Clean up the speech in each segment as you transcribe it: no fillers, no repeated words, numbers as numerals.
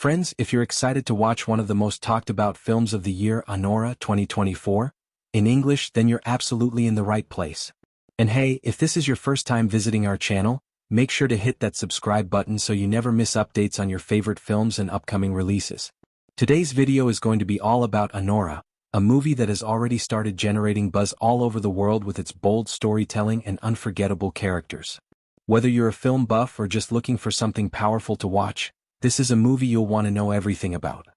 Friends, if you're excited to watch one of the most talked about films of the year, Anora 2024, in English, then you're absolutely in the right place. And hey, if this is your first time visiting our channel, make sure to hit that subscribe button so you never miss updates on your favorite films and upcoming releases. Today's video is going to be all about Anora, a movie that has already started generating buzz all over the world with its bold storytelling and unforgettable characters. Whether you're a film buff or just looking for something powerful to watch, this is a movie you'll want to know everything about.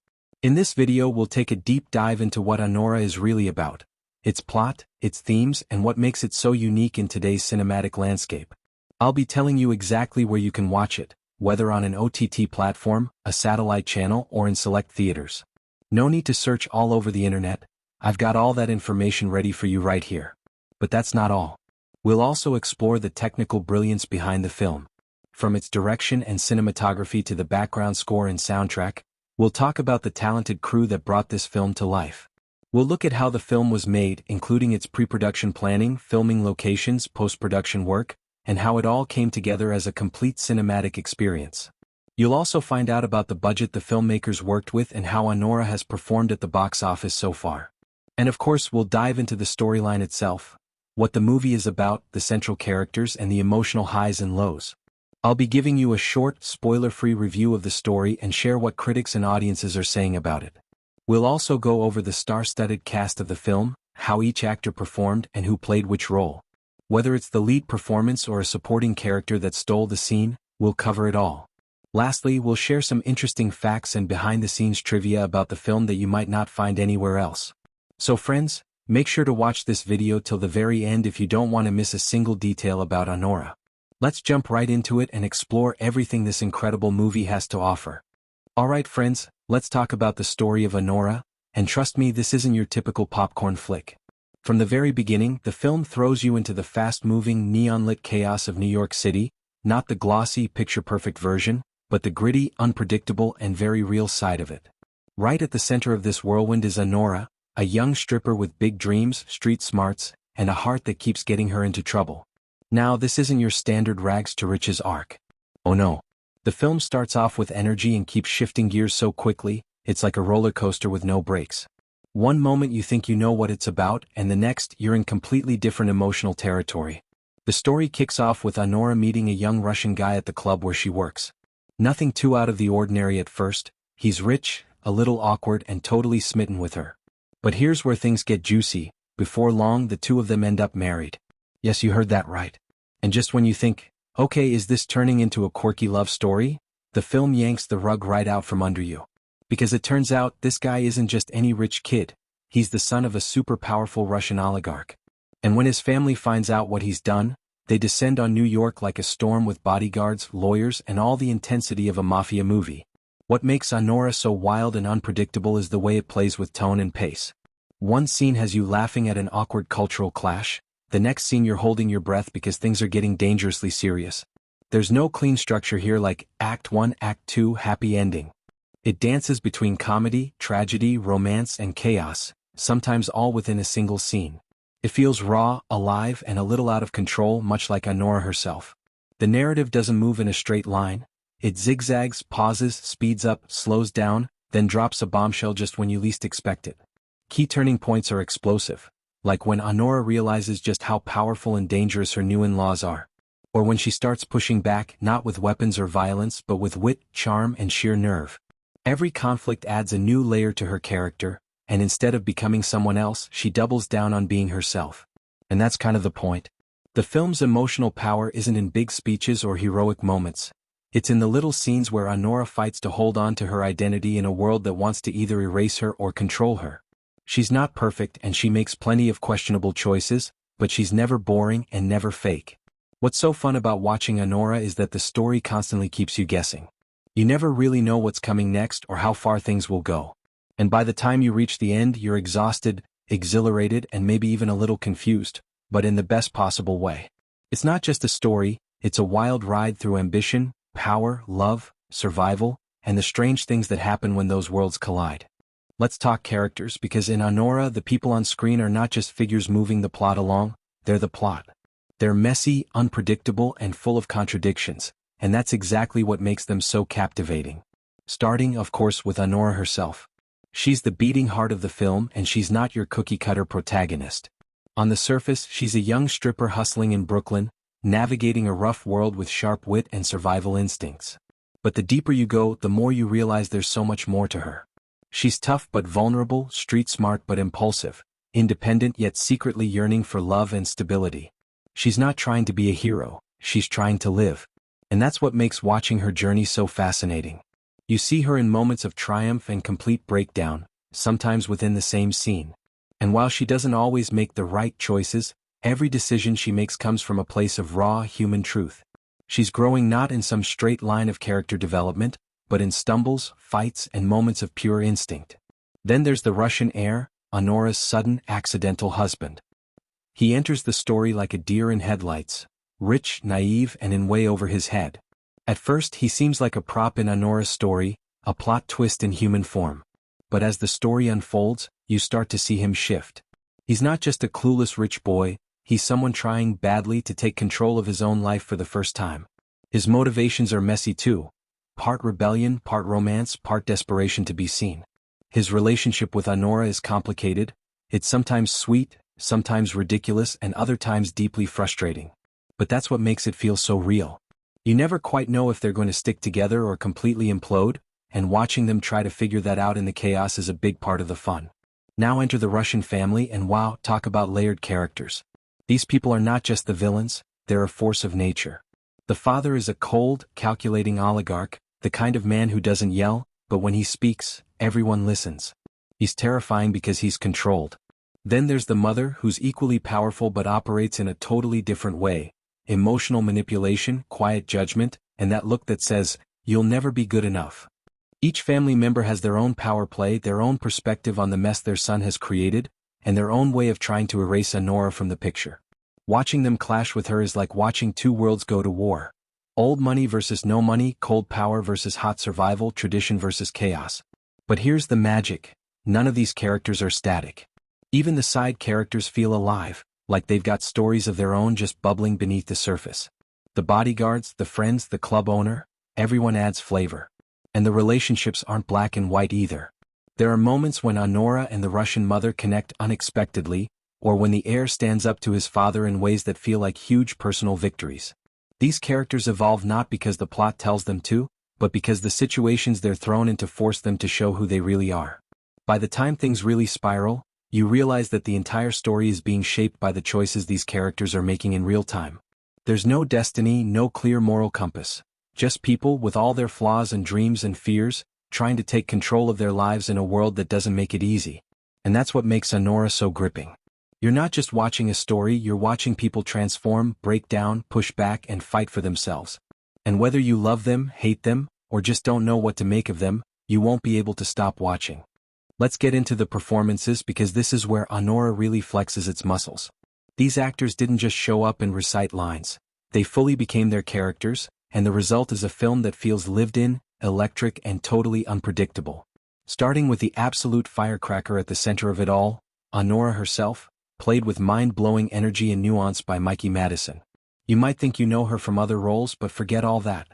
In this video, we'll take a deep dive into what Anora is really about, its plot, its themes, and what makes it so unique in today's cinematic landscape. I'll be telling you exactly where you can watch it, whether on an OTT platform, a satellite channel, or in select theaters. No need to search all over the internet. I've got all that information ready for you right here. But that's not all. We'll also explore the technical brilliance behind the film. From its direction and cinematography to the background score and soundtrack, we'll talk about the talented crew that brought this film to life. We'll look at how the film was made, including its pre-production planning, filming locations, post-production work, and how it all came together as a complete cinematic experience. You'll also find out about the budget the filmmakers worked with and how Anora has performed at the box office so far. And of course, we'll dive into the storyline itself, what the movie is about, the central characters, and the emotional highs and lows. I'll be giving you a short, spoiler-free review of the story and share what critics and audiences are saying about it. We'll also go over the star-studded cast of the film, how each actor performed, and who played which role. Whether it's the lead performance or a supporting character that stole the scene, we'll cover it all. Lastly, we'll share some interesting facts and behind-the-scenes trivia about the film that you might not find anywhere else. So friends, make sure to watch this video till the very end if you don't want to miss a single detail about Anora. Let's jump right into it and explore everything this incredible movie has to offer. Alright friends, let's talk about the story of Anora, and trust me, this isn't your typical popcorn flick. From the very beginning, the film throws you into the fast-moving, neon-lit chaos of New York City, not the glossy, picture-perfect version, but the gritty, unpredictable, and very real side of it. Right at the center of this whirlwind is Anora, a young stripper with big dreams, street smarts, and a heart that keeps getting her into trouble. Now, this isn't your standard rags-to-riches arc. Oh no. The film starts off with energy and keeps shifting gears so quickly, it's like a roller coaster with no brakes. One moment you think you know what it's about, and the next, you're in completely different emotional territory. The story kicks off with Anora meeting a young Russian guy at the club where she works. Nothing too out of the ordinary at first. He's rich, a little awkward, and totally smitten with her. But here's where things get juicy. Before long, the two of them end up married. Yes, you heard that right. And just when you think, okay, is this turning into a quirky love story? The film yanks the rug right out from under you. Because it turns out, this guy isn't just any rich kid. He's the son of a super powerful Russian oligarch. And when his family finds out what he's done, they descend on New York like a storm with bodyguards, lawyers, and all the intensity of a mafia movie. What makes Anora so wild and unpredictable is the way it plays with tone and pace. One scene has you laughing at an awkward cultural clash. The next scene you're holding your breath because things are getting dangerously serious. There's no clean structure here like Act 1, Act 2, happy ending. It dances between comedy, tragedy, romance, and chaos, sometimes all within a single scene. It feels raw, alive, and a little out of control, much like Anora herself. The narrative doesn't move in a straight line. It zigzags, pauses, speeds up, slows down, then drops a bombshell just when you least expect it. Key turning points are explosive, like when Anora realizes just how powerful and dangerous her new in-laws are. Or when she starts pushing back, not with weapons or violence, but with wit, charm, and sheer nerve. Every conflict adds a new layer to her character, and instead of becoming someone else, she doubles down on being herself. And that's kind of the point. The film's emotional power isn't in big speeches or heroic moments. It's in the little scenes where Anora fights to hold on to her identity in a world that wants to either erase her or control her. She's not perfect and she makes plenty of questionable choices, but she's never boring and never fake. What's so fun about watching Anora is that the story constantly keeps you guessing. You never really know what's coming next or how far things will go. And by the time you reach the end, you're exhausted, exhilarated, and maybe even a little confused, but in the best possible way. It's not just a story, it's a wild ride through ambition, power, love, survival, and the strange things that happen when those worlds collide. Let's talk characters, because in Anora, the people on screen are not just figures moving the plot along, they're the plot. They're messy, unpredictable, and full of contradictions, and that's exactly what makes them so captivating. Starting, of course, with Anora herself. She's the beating heart of the film, and she's not your cookie-cutter protagonist. On the surface, she's a young stripper hustling in Brooklyn, navigating a rough world with sharp wit and survival instincts. But the deeper you go, the more you realize there's so much more to her. She's tough but vulnerable, street-smart but impulsive, independent yet secretly yearning for love and stability. She's not trying to be a hero, she's trying to live. And that's what makes watching her journey so fascinating. You see her in moments of triumph and complete breakdown, sometimes within the same scene. And while she doesn't always make the right choices, every decision she makes comes from a place of raw human truth. She's growing not in some straight line of character development, but in stumbles, fights, and moments of pure instinct. Then there's the Russian heir, Anora's sudden, accidental husband. He enters the story like a deer in headlights, rich, naive, and in way over his head. At first he seems like a prop in Anora's story, a plot twist in human form. But as the story unfolds, you start to see him shift. He's not just a clueless rich boy, he's someone trying badly to take control of his own life for the first time. His motivations are messy too. Part rebellion, part romance, part desperation to be seen. His relationship with Anora is complicated. It's sometimes sweet, sometimes ridiculous, and other times deeply frustrating. But that's what makes it feel so real. You never quite know if they're going to stick together or completely implode, and watching them try to figure that out in the chaos is a big part of the fun. Now enter the Russian family, and wow, talk about layered characters. These people are not just the villains, they're a force of nature. The father is a cold, calculating oligarch, the kind of man who doesn't yell, but when he speaks, everyone listens. He's terrifying because he's controlled. Then there's the mother, who's equally powerful but operates in a totally different way. Emotional manipulation, quiet judgment, and that look that says, "You'll never be good enough." Each family member has their own power play, their own perspective on the mess their son has created, and their own way of trying to erase Anora from the picture. Watching them clash with her is like watching two worlds go to war. Old money versus no money, cold power versus hot survival, tradition versus chaos. But here's the magic: none of these characters are static. Even the side characters feel alive, like they've got stories of their own just bubbling beneath the surface. The bodyguards, the friends, the club owner, everyone adds flavor. And the relationships aren't black and white either. There are moments when Anora and the Russian mother connect unexpectedly, or when the heir stands up to his father in ways that feel like huge personal victories. These characters evolve not because the plot tells them to, but because the situations they're thrown into force them to show who they really are. By the time things really spiral, you realize that the entire story is being shaped by the choices these characters are making in real time. There's no destiny, no clear moral compass. Just people with all their flaws and dreams and fears, trying to take control of their lives in a world that doesn't make it easy. And that's what makes Anora so gripping. You're not just watching a story, you're watching people transform, break down, push back, and fight for themselves. And whether you love them, hate them, or just don't know what to make of them, you won't be able to stop watching. Let's get into the performances, because this is where Anora really flexes its muscles. These actors didn't just show up and recite lines. They fully became their characters, and the result is a film that feels lived in, electric, and totally unpredictable. Starting with the absolute firecracker at the center of it all, Anora herself, played with mind-blowing energy and nuance by Mikey Madison. You might think you know her from other roles, but forget all that.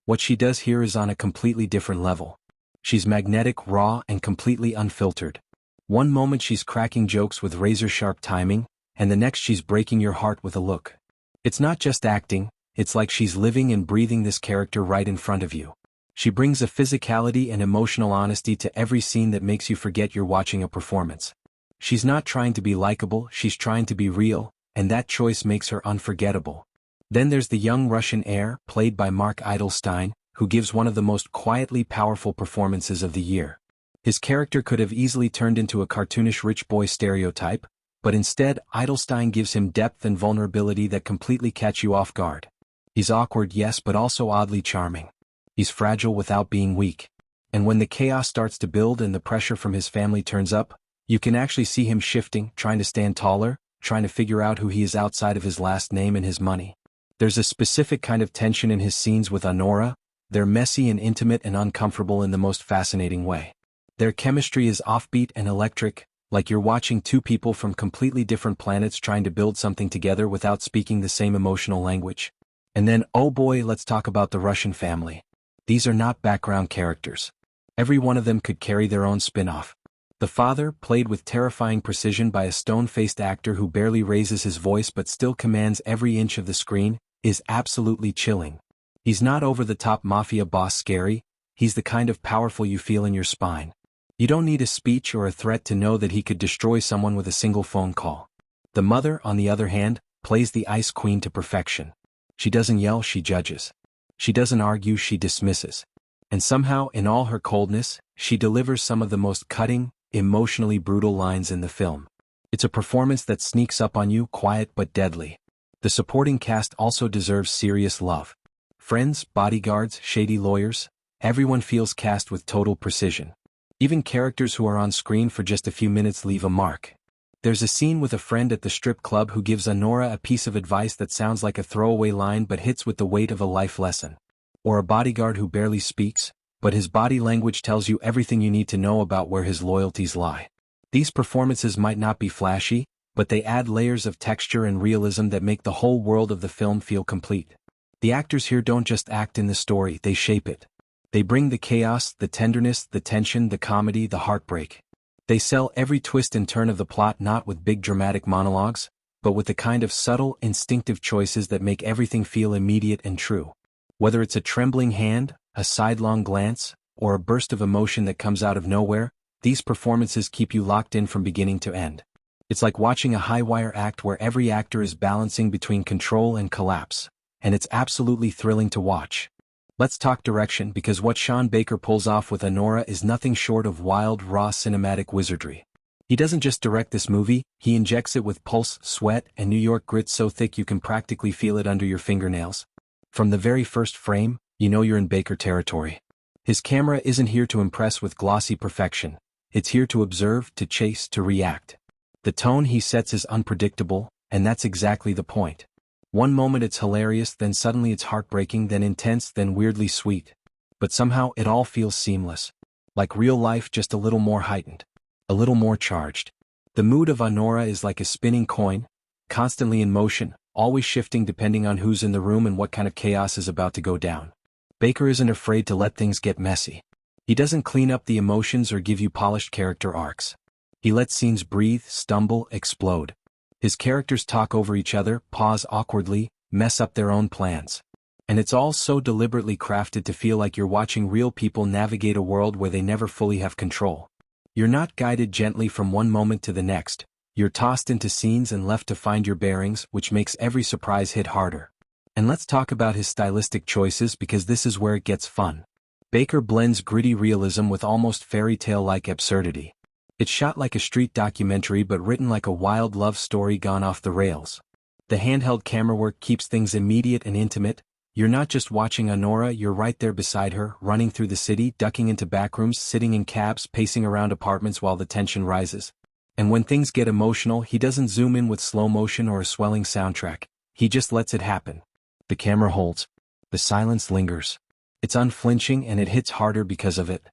What she does here is on a completely different level. She's magnetic, raw, and completely unfiltered. One moment she's cracking jokes with razor-sharp timing, and the next she's breaking your heart with a look. It's not just acting, it's like she's living and breathing this character right in front of you. She brings a physicality and emotional honesty to every scene that makes you forget you're watching a performance. She's not trying to be likable, she's trying to be real, and that choice makes her unforgettable. Then there's the young Russian heir, played by Mark Eidelstein, who gives one of the most quietly powerful performances of the year. His character could have easily turned into a cartoonish rich boy stereotype, but instead Eidelstein gives him depth and vulnerability that completely catch you off guard. He's awkward, yes, but also oddly charming. He's fragile without being weak. And when the chaos starts to build and the pressure from his family turns up, you can actually see him shifting, trying to stand taller, trying to figure out who he is outside of his last name and his money. There's a specific kind of tension in his scenes with Anora. They're messy and intimate and uncomfortable in the most fascinating way. Their chemistry is offbeat and electric, like you're watching two people from completely different planets trying to build something together without speaking the same emotional language. And then, oh boy, let's talk about the Russian family. These are not background characters. Every one of them could carry their own spin-off. The father, played with terrifying precision by a stone-faced actor who barely raises his voice but still commands every inch of the screen, is absolutely chilling. He's not over-the-top mafia boss scary, he's the kind of powerful you feel in your spine. You don't need a speech or a threat to know that he could destroy someone with a single phone call. The mother, on the other hand, plays the ice queen to perfection. She doesn't yell, she judges. She doesn't argue, she dismisses. And somehow, in all her coldness, she delivers some of the most cutting, emotionally brutal lines in the film. It's a performance that sneaks up on you, quiet but deadly. The supporting cast also deserves serious love. Friends, bodyguards, shady lawyers, everyone feels cast with total precision. Even characters who are on screen for just a few minutes leave a mark. There's a scene with a friend at the strip club who gives Anora a piece of advice that sounds like a throwaway line but hits with the weight of a life lesson. Or a bodyguard who barely speaks, but his body language tells you everything you need to know about where his loyalties lie. These performances might not be flashy, but they add layers of texture and realism that make the whole world of the film feel complete. The actors here don't just act in the story, they shape it. They bring the chaos, the tenderness, the tension, the comedy, the heartbreak. They sell every twist and turn of the plot not with big dramatic monologues, but with the kind of subtle, instinctive choices that make everything feel immediate and true. Whether it's a trembling hand, a sidelong glance, or a burst of emotion that comes out of nowhere, these performances keep you locked in from beginning to end. It's like watching a high-wire act where every actor is balancing between control and collapse, and it's absolutely thrilling to watch. Let's talk direction, because what Sean Baker pulls off with Anora is nothing short of wild, raw cinematic wizardry. He doesn't just direct this movie, he injects it with pulse, sweat, and New York grit so thick you can practically feel it under your fingernails. From the very first frame, you know you're in Baker territory. His camera isn't here to impress with glossy perfection, it's here to observe, to chase, to react. The tone he sets is unpredictable, and that's exactly the point. One moment it's hilarious, then suddenly it's heartbreaking, then intense, then weirdly sweet. But somehow it all feels seamless. Like real life, just a little more heightened. A little more charged. The mood of Anora is like a spinning coin, constantly in motion, always shifting depending on who's in the room and what kind of chaos is about to go down. Baker isn't afraid to let things get messy. He doesn't clean up the emotions or give you polished character arcs. He lets scenes breathe, stumble, explode. His characters talk over each other, pause awkwardly, mess up their own plans. And it's all so deliberately crafted to feel like you're watching real people navigate a world where they never fully have control. You're not guided gently from one moment to the next, you're tossed into scenes and left to find your bearings, which makes every surprise hit harder. And let's talk about his stylistic choices, because this is where it gets fun. Baker blends gritty realism with almost fairy tale-like absurdity. It's shot like a street documentary but written like a wild love story gone off the rails. The handheld camera work keeps things immediate and intimate. You're not just watching Anora, you're right there beside her, running through the city, ducking into backrooms, sitting in cabs, pacing around apartments while the tension rises. And when things get emotional, he doesn't zoom in with slow motion or a swelling soundtrack. He just lets it happen. The camera holds. The silence lingers. It's unflinching and it hits harder because of it.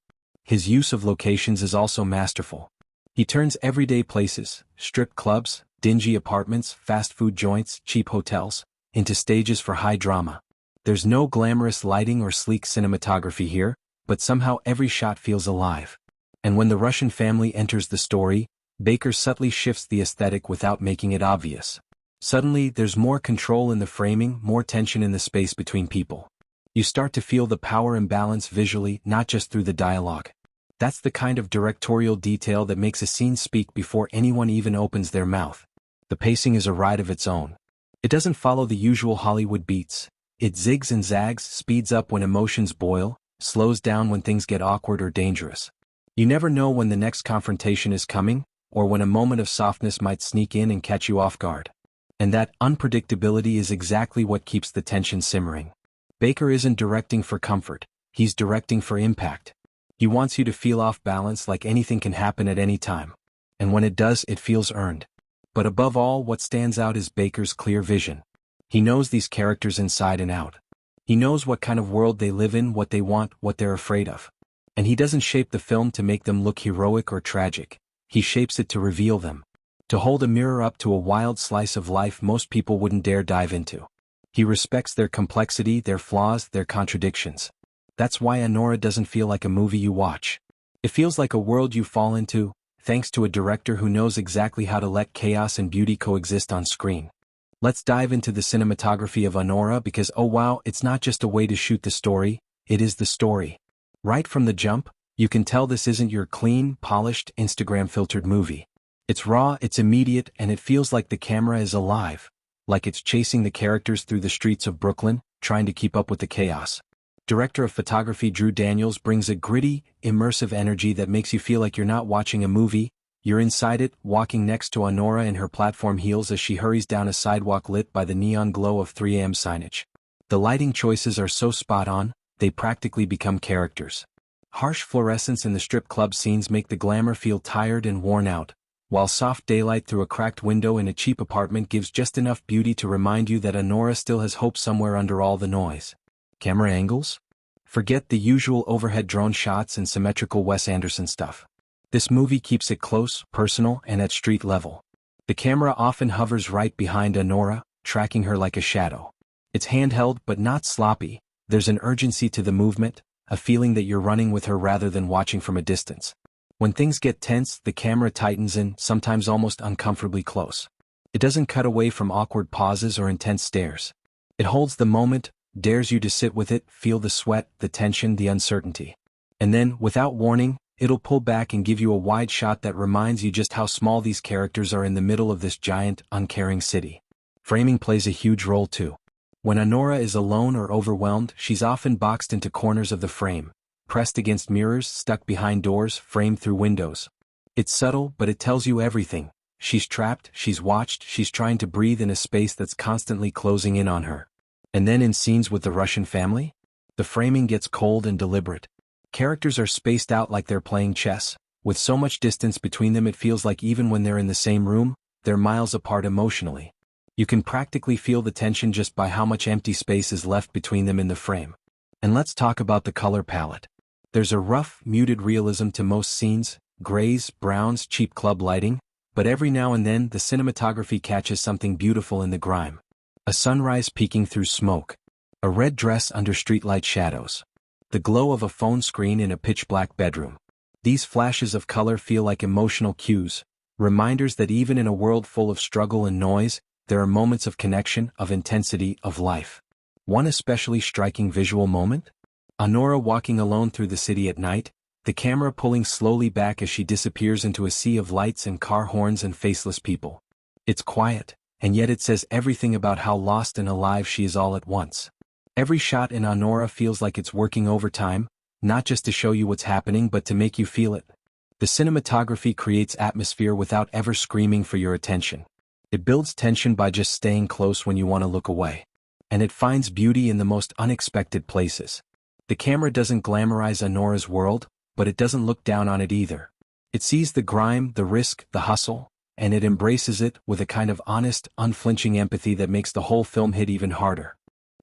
His use of locations is also masterful. He turns everyday places, strip clubs, dingy apartments, fast food joints, cheap hotels, into stages for high drama. There's no glamorous lighting or sleek cinematography here, but somehow every shot feels alive. And when the Russian family enters the story, Baker subtly shifts the aesthetic without making it obvious. Suddenly, there's more control in the framing, more tension in the space between people. You start to feel the power imbalance visually, not just through the dialogue. That's the kind of directorial detail that makes a scene speak before anyone even opens their mouth. The pacing is a ride of its own. It doesn't follow the usual Hollywood beats. It zigs and zags, speeds up when emotions boil, slows down when things get awkward or dangerous. You never know when the next confrontation is coming, or when a moment of softness might sneak in and catch you off guard. And that unpredictability is exactly what keeps the tension simmering. Baker isn't directing for comfort, he's directing for impact. He wants you to feel off balance, like anything can happen at any time. And when it does, it feels earned. But above all, what stands out is Baker's clear vision. He knows these characters inside and out. He knows what kind of world they live in, what they want, what they're afraid of. And he doesn't shape the film to make them look heroic or tragic. He shapes it to reveal them. To hold a mirror up to a wild slice of life most people wouldn't dare dive into. He respects their complexity, their flaws, their contradictions. That's why Anora doesn't feel like a movie you watch. It feels like a world you fall into, thanks to a director who knows exactly how to let chaos and beauty coexist on screen. Let's dive into the cinematography of Anora because oh wow, it's not just a way to shoot the story, it is the story. Right from the jump, you can tell this isn't your clean, polished, Instagram-filtered movie. It's raw, it's immediate, and it feels like the camera is alive, like it's chasing the characters through the streets of Brooklyn, trying to keep up with the chaos. Director of photography Drew Daniels brings a gritty, immersive energy that makes you feel like you're not watching a movie, you're inside it, walking next to Anora in her platform heels as she hurries down a sidewalk lit by the neon glow of 3 a.m. signage. The lighting choices are so spot on, they practically become characters. Harsh fluorescence in the strip club scenes make the glamour feel tired and worn out, while soft daylight through a cracked window in a cheap apartment gives just enough beauty to remind you that Anora still has hope somewhere under all the noise. Camera angles? Forget the usual overhead drone shots and symmetrical Wes Anderson stuff. This movie keeps it close, personal, and at street level. The camera often hovers right behind Anora, tracking her like a shadow. It's handheld but not sloppy, there's an urgency to the movement, a feeling that you're running with her rather than watching from a distance. When things get tense, the camera tightens in, sometimes almost uncomfortably close. It doesn't cut away from awkward pauses or intense stares. It holds the moment, dares you to sit with it, feel the sweat, the tension, the uncertainty. And then, without warning, it'll pull back and give you a wide shot that reminds you just how small these characters are in the middle of this giant, uncaring city. Framing plays a huge role too. When Anora is alone or overwhelmed, she's often boxed into corners of the frame, pressed against mirrors, stuck behind doors, framed through windows. It's subtle, but it tells you everything. She's trapped, she's watched, she's trying to breathe in a space that's constantly closing in on her. And then in scenes with the Russian family, the framing gets cold and deliberate. Characters are spaced out like they're playing chess. With so much distance between them it feels like even when they're in the same room, they're miles apart emotionally. You can practically feel the tension just by how much empty space is left between them in the frame. And let's talk about the color palette. There's a rough, muted realism to most scenes, grays, browns, cheap club lighting, but every now and then the cinematography catches something beautiful in the grime. A sunrise peeking through smoke. A red dress under streetlight shadows. The glow of a phone screen in a pitch-black bedroom. These flashes of color feel like emotional cues, reminders that even in a world full of struggle and noise, there are moments of connection, of intensity, of life. One especially striking visual moment? Anora walking alone through the city at night, the camera pulling slowly back as she disappears into a sea of lights and car horns and faceless people. It's quiet, and yet it says everything about how lost and alive she is all at once. Every shot in Anora feels like it's working overtime, not just to show you what's happening but to make you feel it. The cinematography creates atmosphere without ever screaming for your attention. It builds tension by just staying close when you want to look away. And it finds beauty in the most unexpected places. The camera doesn't glamorize Anora's world, but it doesn't look down on it either. It sees the grime, the risk, the hustle, and it embraces it with a kind of honest, unflinching empathy that makes the whole film hit even harder.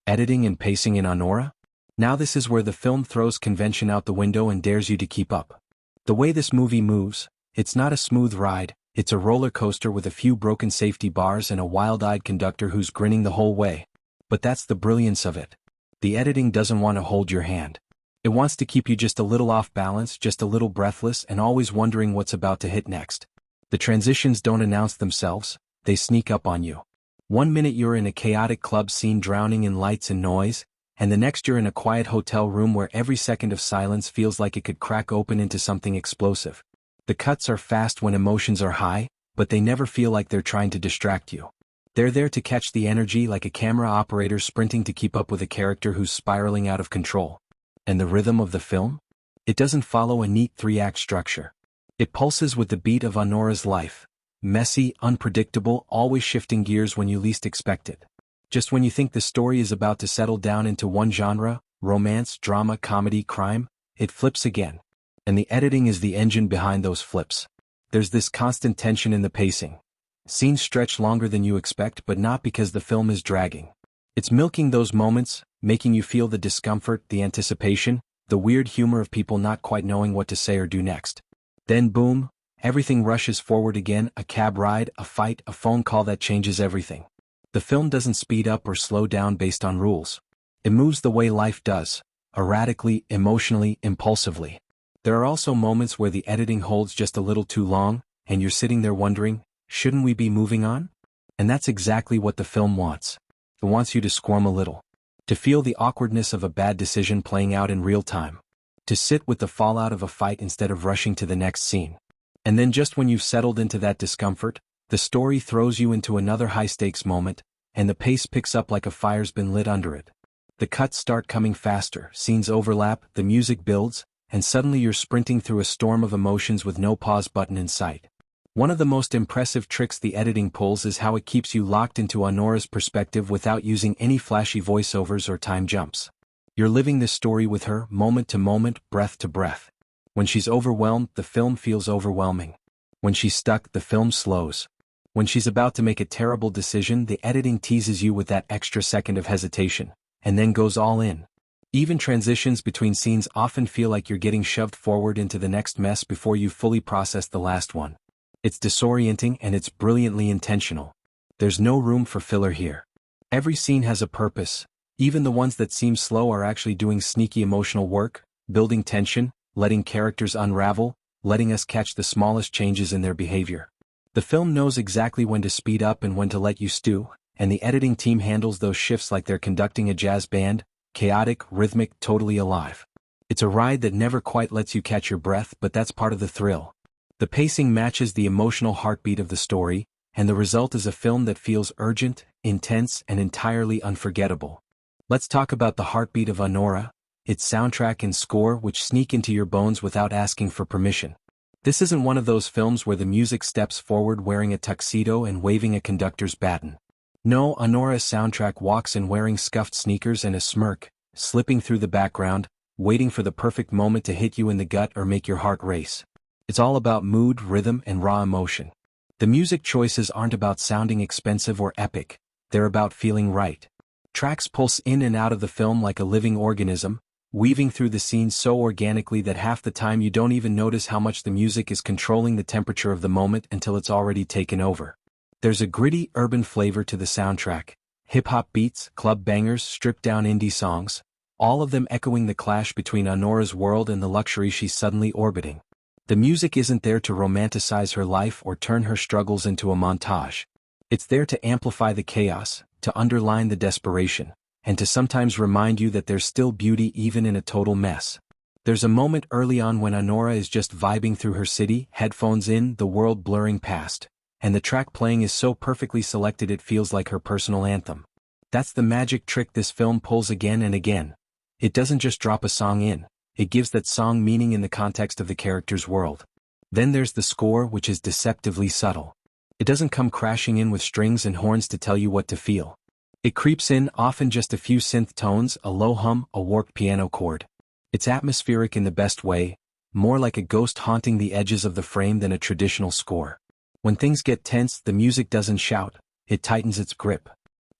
Editing and pacing in Anora? Now this is where the film throws convention out the window and dares you to keep up. The way this movie moves, it's not a smooth ride, it's a roller coaster with a few broken safety bars and a wild-eyed conductor who's grinning the whole way. But that's the brilliance of it. The editing doesn't want to hold your hand. It wants to keep you just a little off balance, just a little breathless, and always wondering what's about to hit next. The transitions don't announce themselves, they sneak up on you. One minute you're in a chaotic club scene drowning in lights and noise, and the next you're in a quiet hotel room where every second of silence feels like it could crack open into something explosive. The cuts are fast when emotions are high, but they never feel like they're trying to distract you. They're there to catch the energy like a camera operator sprinting to keep up with a character who's spiraling out of control. And the rhythm of the film? It doesn't follow a neat 3-act structure. It pulses with the beat of Anora's life. Messy, unpredictable, always shifting gears when you least expect it. Just when you think the story is about to settle down into one genre, romance, drama, comedy, crime, it flips again. And the editing is the engine behind those flips. There's this constant tension in the pacing. Scenes stretch longer than you expect, but not because the film is dragging. It's milking those moments, making you feel the discomfort, the anticipation, the weird humor of people not quite knowing what to say or do next. Then boom, everything rushes forward again, a cab ride, a fight, a phone call that changes everything. The film doesn't speed up or slow down based on rules. It moves the way life does, erratically, emotionally, impulsively. There are also moments where the editing holds just a little too long, and you're sitting there wondering, shouldn't we be moving on? And that's exactly what the film wants. It wants you to squirm a little. To feel the awkwardness of a bad decision playing out in real time. To sit with the fallout of a fight instead of rushing to the next scene. And then just when you've settled into that discomfort, the story throws you into another high-stakes moment, and the pace picks up like a fire's been lit under it. The cuts start coming faster, scenes overlap, the music builds, and suddenly you're sprinting through a storm of emotions with no pause button in sight. One of the most impressive tricks the editing pulls is how it keeps you locked into Anora's perspective without using any flashy voiceovers or time jumps. You're living this story with her, moment to moment, breath to breath. When she's overwhelmed, the film feels overwhelming. When she's stuck, the film slows. When she's about to make a terrible decision, the editing teases you with that extra second of hesitation, and then goes all in. Even transitions between scenes often feel like you're getting shoved forward into the next mess before you've fully processed the last one. It's disorienting and it's brilliantly intentional. There's no room for filler here. Every scene has a purpose. Even the ones that seem slow are actually doing sneaky emotional work, building tension, letting characters unravel, letting us catch the smallest changes in their behavior. The film knows exactly when to speed up and when to let you stew, and the editing team handles those shifts like they're conducting a jazz band, chaotic, rhythmic, totally alive. It's a ride that never quite lets you catch your breath, but that's part of the thrill. The pacing matches the emotional heartbeat of the story, and the result is a film that feels urgent, intense, and entirely unforgettable. Let's talk about the heartbeat of Anora, its soundtrack and score which sneak into your bones without asking for permission. This isn't one of those films where the music steps forward wearing a tuxedo and waving a conductor's baton. No, Anora's soundtrack walks in wearing scuffed sneakers and a smirk, slipping through the background, waiting for the perfect moment to hit you in the gut or make your heart race. It's all about mood, rhythm, and raw emotion. The music choices aren't about sounding expensive or epic, they're about feeling right. Tracks pulse in and out of the film like a living organism, weaving through the scenes so organically that half the time you don't even notice how much the music is controlling the temperature of the moment until it's already taken over. There's a gritty, urban flavor to the soundtrack, hip-hop beats, club bangers, stripped-down indie songs, all of them echoing the clash between Anora's world and the luxury she's suddenly orbiting. The music isn't there to romanticize her life or turn her struggles into a montage. It's there to amplify the chaos, to underline the desperation, and to sometimes remind you that there's still beauty even in a total mess. There's a moment early on when Anora is just vibing through her city, headphones in, the world blurring past, and the track playing is so perfectly selected it feels like her personal anthem. That's the magic trick this film pulls again and again. It doesn't just drop a song in, it gives that song meaning in the context of the character's world. Then there's the score, which is deceptively subtle. It doesn't come crashing in with strings and horns to tell you what to feel. It creeps in, often just a few synth tones, a low hum, a warped piano chord. It's atmospheric in the best way, more like a ghost haunting the edges of the frame than a traditional score. When things get tense, the music doesn't shout, it tightens its grip.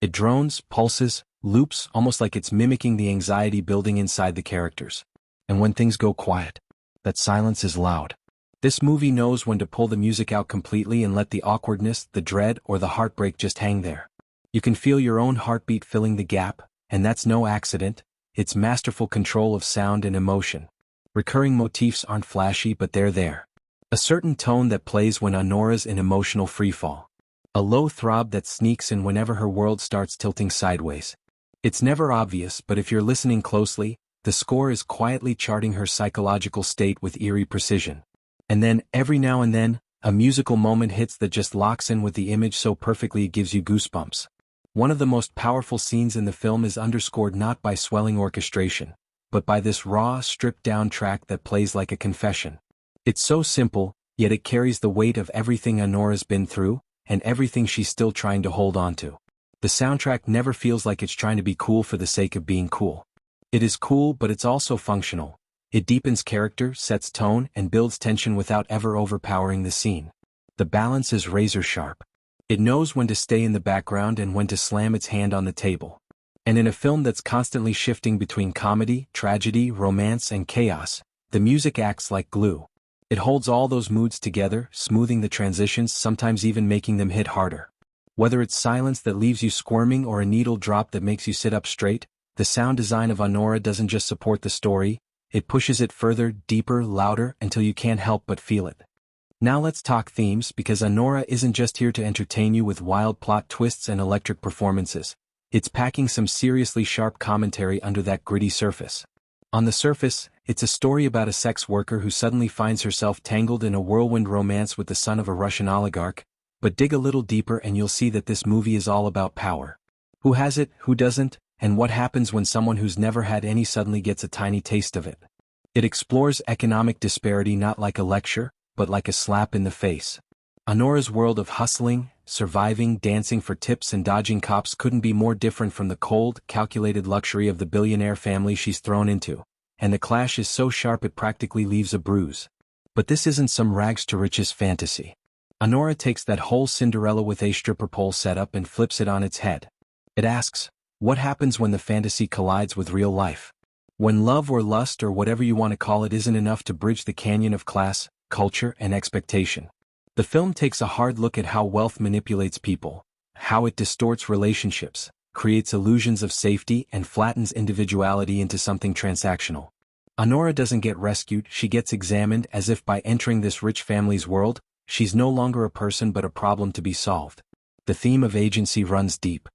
It drones, pulses, loops, almost like it's mimicking the anxiety building inside the characters. And when things go quiet, that silence is loud. This movie knows when to pull the music out completely and let the awkwardness, the dread, or the heartbreak just hang there. You can feel your own heartbeat filling the gap, and that's no accident, it's masterful control of sound and emotion. Recurring motifs aren't flashy but they're there. A certain tone that plays when Anora's in emotional freefall. A low throb that sneaks in whenever her world starts tilting sideways. It's never obvious, but if you're listening closely, the score is quietly charting her psychological state with eerie precision. And then, every now and then, a musical moment hits that just locks in with the image so perfectly it gives you goosebumps. One of the most powerful scenes in the film is underscored not by swelling orchestration, but by this raw, stripped-down track that plays like a confession. It's so simple, yet it carries the weight of everything Anora's been through, and everything she's still trying to hold on to. The soundtrack never feels like it's trying to be cool for the sake of being cool. It is cool, but it's also functional. It deepens character, sets tone, and builds tension without ever overpowering the scene. The balance is razor sharp. It knows when to stay in the background and when to slam its hand on the table. And in a film that's constantly shifting between comedy, tragedy, romance, and chaos, the music acts like glue. It holds all those moods together, smoothing the transitions, sometimes even making them hit harder. Whether it's silence that leaves you squirming or a needle drop that makes you sit up straight, The sound design of Anora doesn't just support the story, it pushes it further, deeper, louder, until you can't help but feel it. Now let's talk themes, because Anora isn't just here to entertain you with wild plot twists and electric performances. It's packing some seriously sharp commentary under that gritty surface. On the surface, it's a story about a sex worker who suddenly finds herself tangled in a whirlwind romance with the son of a Russian oligarch, but dig a little deeper and you'll see that this movie is all about power. Who has it, who doesn't, and what happens when someone who's never had any suddenly gets a tiny taste of it. It explores economic disparity not like a lecture, but like a slap in the face. Anora's world of hustling, surviving, dancing for tips and dodging cops couldn't be more different from the cold, calculated luxury of the billionaire family she's thrown into, and the clash is so sharp it practically leaves a bruise. But this isn't some rags-to-riches fantasy. Anora takes that whole Cinderella with a stripper pole setup and flips it on its head. It asks, what happens when the fantasy collides with real life? When love or lust or whatever you want to call it isn't enough to bridge the canyon of class, culture, and expectation. The film takes a hard look at how wealth manipulates people, how it distorts relationships, creates illusions of safety, and flattens individuality into something transactional. Anora doesn't get rescued, she gets examined as if by entering this rich family's world, she's no longer a person but a problem to be solved. The theme of agency runs deep.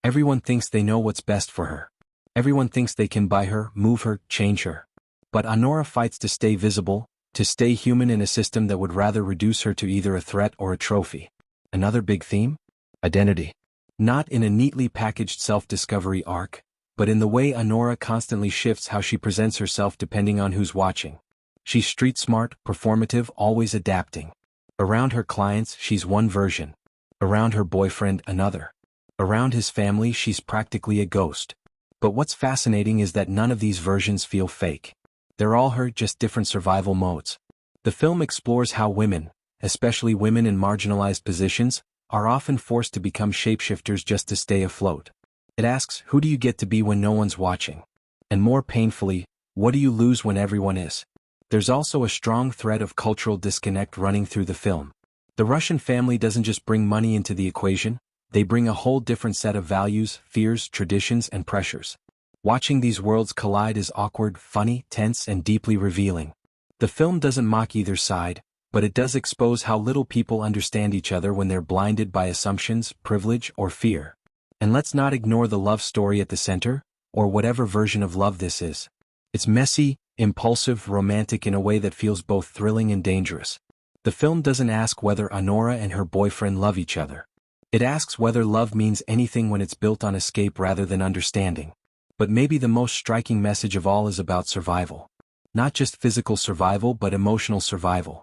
Everyone thinks they know what's best for her. Everyone thinks they can buy her, move her, change her. But Anora fights to stay visible, to stay human in a system that would rather reduce her to either a threat or a trophy. Another big theme? Identity. Not in a neatly packaged self-discovery arc, but in the way Anora constantly shifts how she presents herself depending on who's watching. She's street-smart, performative, always adapting. Around her clients, she's one version. Around her boyfriend, another. Around his family, she's practically a ghost. But what's fascinating is that none of these versions feel fake. They're all her, just different survival modes. The film explores how women, especially women in marginalized positions, are often forced to become shapeshifters just to stay afloat. It asks, who do you get to be when no one's watching? And more painfully, what do you lose when everyone is? There's also a strong thread of cultural disconnect running through the film. The Russian family doesn't just bring money into the equation, they bring a whole different set of values, fears, traditions, and pressures. Watching these worlds collide is awkward, funny, tense, and deeply revealing. The film doesn't mock either side, but it does expose how little people understand each other when they're blinded by assumptions, privilege, or fear. And let's not ignore the love story at the center, or whatever version of love this is. It's messy, impulsive, romantic in a way that feels both thrilling and dangerous. The film doesn't ask whether Anora and her boyfriend love each other. It asks whether love means anything when it's built on escape rather than understanding. But maybe the most striking message of all is about survival. Not just physical survival but emotional survival.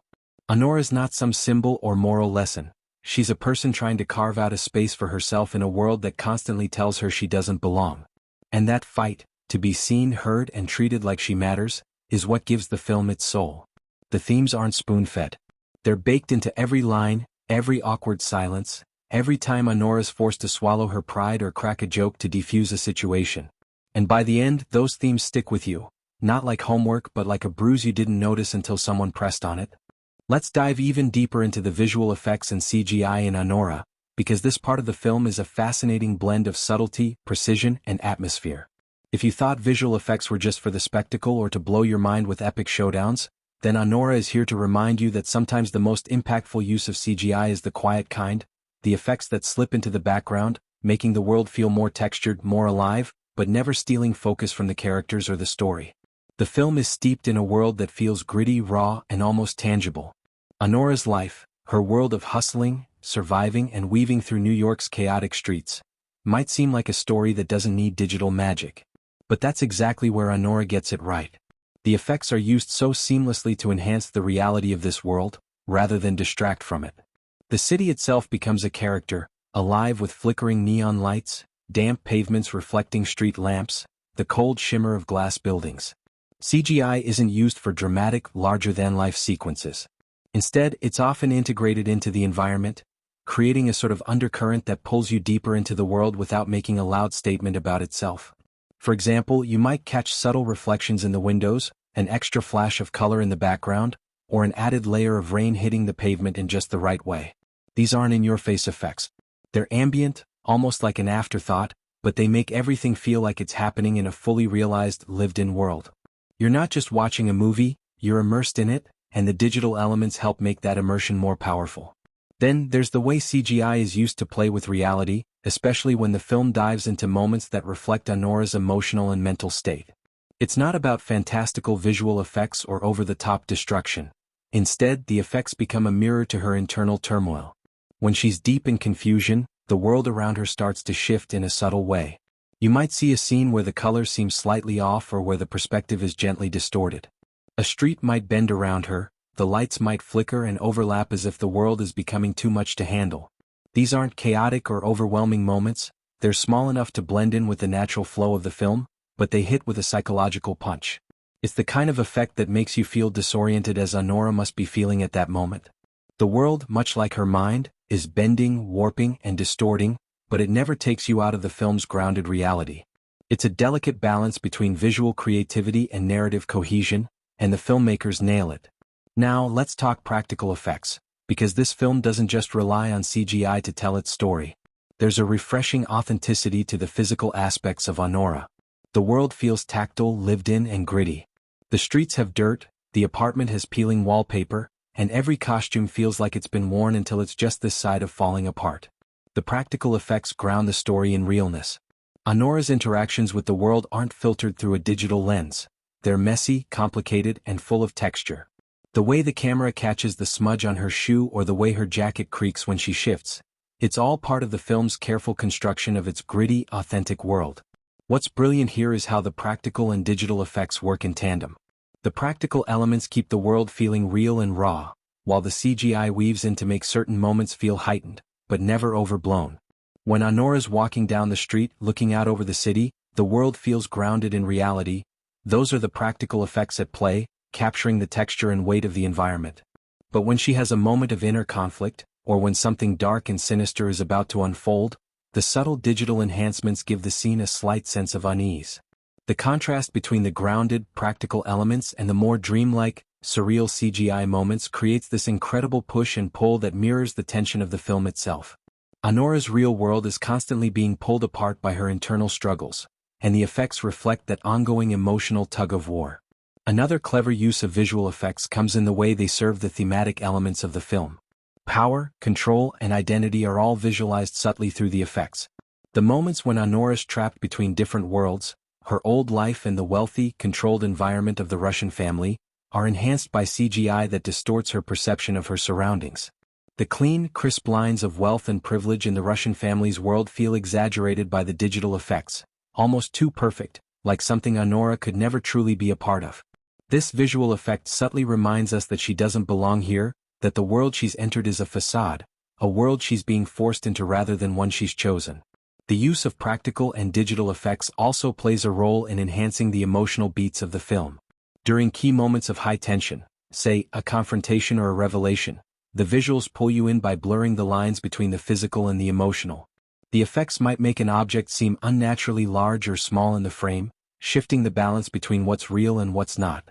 Anora's not some symbol or moral lesson. She's a person trying to carve out a space for herself in a world that constantly tells her she doesn't belong. And that fight, to be seen, heard, and treated like she matters, is what gives the film its soul. The themes aren't spoon-fed. They're baked into every line, every awkward silence, every time Anora's forced to swallow her pride or crack a joke to defuse a situation. And by the end, those themes stick with you, not like homework but like a bruise you didn't notice until someone pressed on it. Let's dive even deeper into the visual effects and CGI in Anora, because this part of the film is a fascinating blend of subtlety, precision, and atmosphere. If you thought visual effects were just for the spectacle or to blow your mind with epic showdowns, then Anora is here to remind you that sometimes the most impactful use of CGI is the quiet kind, the effects that slip into the background, making the world feel more textured, more alive, but never stealing focus from the characters or the story. The film is steeped in a world that feels gritty, raw, and almost tangible. Anora's life, her world of hustling, surviving, and weaving through New York's chaotic streets, might seem like a story that doesn't need digital magic. But that's exactly where Anora gets it right. The effects are used so seamlessly to enhance the reality of this world, rather than distract from it. The city itself becomes a character, alive with flickering neon lights, damp pavements reflecting street lamps, the cold shimmer of glass buildings. CGI isn't used for dramatic, larger-than-life sequences. Instead, it's often integrated into the environment, creating a sort of undercurrent that pulls you deeper into the world without making a loud statement about itself. For example, you might catch subtle reflections in the windows, an extra flash of color in the background, or an added layer of rain hitting the pavement in just the right way. These aren't in-your-face effects. They're ambient, almost like an afterthought, but they make everything feel like it's happening in a fully realized, lived-in world. You're not just watching a movie, you're immersed in it, and the digital elements help make that immersion more powerful. Then, there's the way CGI is used to play with reality, especially when the film dives into moments that reflect Anora's emotional and mental state. It's not about fantastical visual effects or over-the-top destruction. Instead, the effects become a mirror to her internal turmoil. When she's deep in confusion, the world around her starts to shift in a subtle way. You might see a scene where the colors seem slightly off or where the perspective is gently distorted. A street might bend around her, the lights might flicker and overlap as if the world is becoming too much to handle. These aren't chaotic or overwhelming moments, they're small enough to blend in with the natural flow of the film, but they hit with a psychological punch. It's the kind of effect that makes you feel disoriented as Anora must be feeling at that moment. The world, much like her mind, is bending, warping, and distorting, but it never takes you out of the film's grounded reality. It's a delicate balance between visual creativity and narrative cohesion, and the filmmakers nail it. Now, let's talk practical effects, because this film doesn't just rely on CGI to tell its story. There's a refreshing authenticity to the physical aspects of Anora. The world feels tactile, lived in, and gritty. The streets have dirt, the apartment has peeling wallpaper, and every costume feels like it's been worn until it's just this side of falling apart. The practical effects ground the story in realness. Anora's interactions with the world aren't filtered through a digital lens. They're messy, complicated, and full of texture. The way the camera catches the smudge on her shoe or the way her jacket creaks when she shifts, it's all part of the film's careful construction of its gritty, authentic world. What's brilliant here is how the practical and digital effects work in tandem. The practical elements keep the world feeling real and raw, while the CGI weaves in to make certain moments feel heightened, but never overblown. When Anora's walking down the street, looking out over the city, the world feels grounded in reality. Those are the practical effects at play, capturing the texture and weight of the environment. But when she has a moment of inner conflict, or when something dark and sinister is about to unfold, the subtle digital enhancements give the scene a slight sense of unease. The contrast between the grounded, practical elements and the more dreamlike, surreal CGI moments creates this incredible push and pull that mirrors the tension of the film itself. Anora's real world is constantly being pulled apart by her internal struggles, and the effects reflect that ongoing emotional tug-of-war. Another clever use of visual effects comes in the way they serve the thematic elements of the film. Power, control, and identity are all visualized subtly through the effects. The moments when Anora's trapped between different worlds, her old life and the wealthy, controlled environment of the Russian family, are enhanced by CGI that distorts her perception of her surroundings. The clean, crisp lines of wealth and privilege in the Russian family's world feel exaggerated by the digital effects, almost too perfect, like something Anora could never truly be a part of. This visual effect subtly reminds us that she doesn't belong here, that the world she's entered is a facade, a world she's being forced into rather than one she's chosen. The use of practical and digital effects also plays a role in enhancing the emotional beats of the film. During key moments of high tension, say, a confrontation or a revelation, the visuals pull you in by blurring the lines between the physical and the emotional. The effects might make an object seem unnaturally large or small in the frame, shifting the balance between what's real and what's not.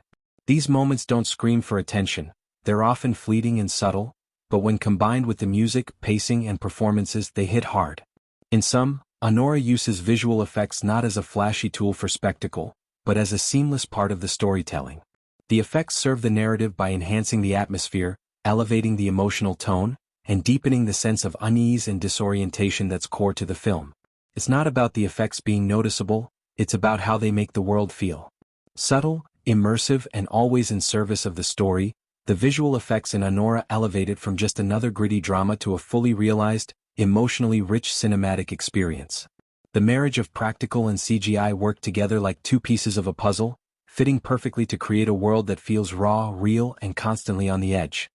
These moments don't scream for attention, they're often fleeting and subtle, but when combined with the music, pacing, and performances, they hit hard. In sum, Anora uses visual effects not as a flashy tool for spectacle, but as a seamless part of the storytelling. The effects serve the narrative by enhancing the atmosphere, elevating the emotional tone, and deepening the sense of unease and disorientation that's core to the film. It's not about the effects being noticeable, it's about how they make the world feel. Subtle, immersive, and always in service of the story, the visual effects in Anora elevate it from just another gritty drama to a fully realized, emotionally rich cinematic experience. The marriage of practical and CGI work together like two pieces of a puzzle, fitting perfectly to create a world that feels raw, real, and constantly on the edge.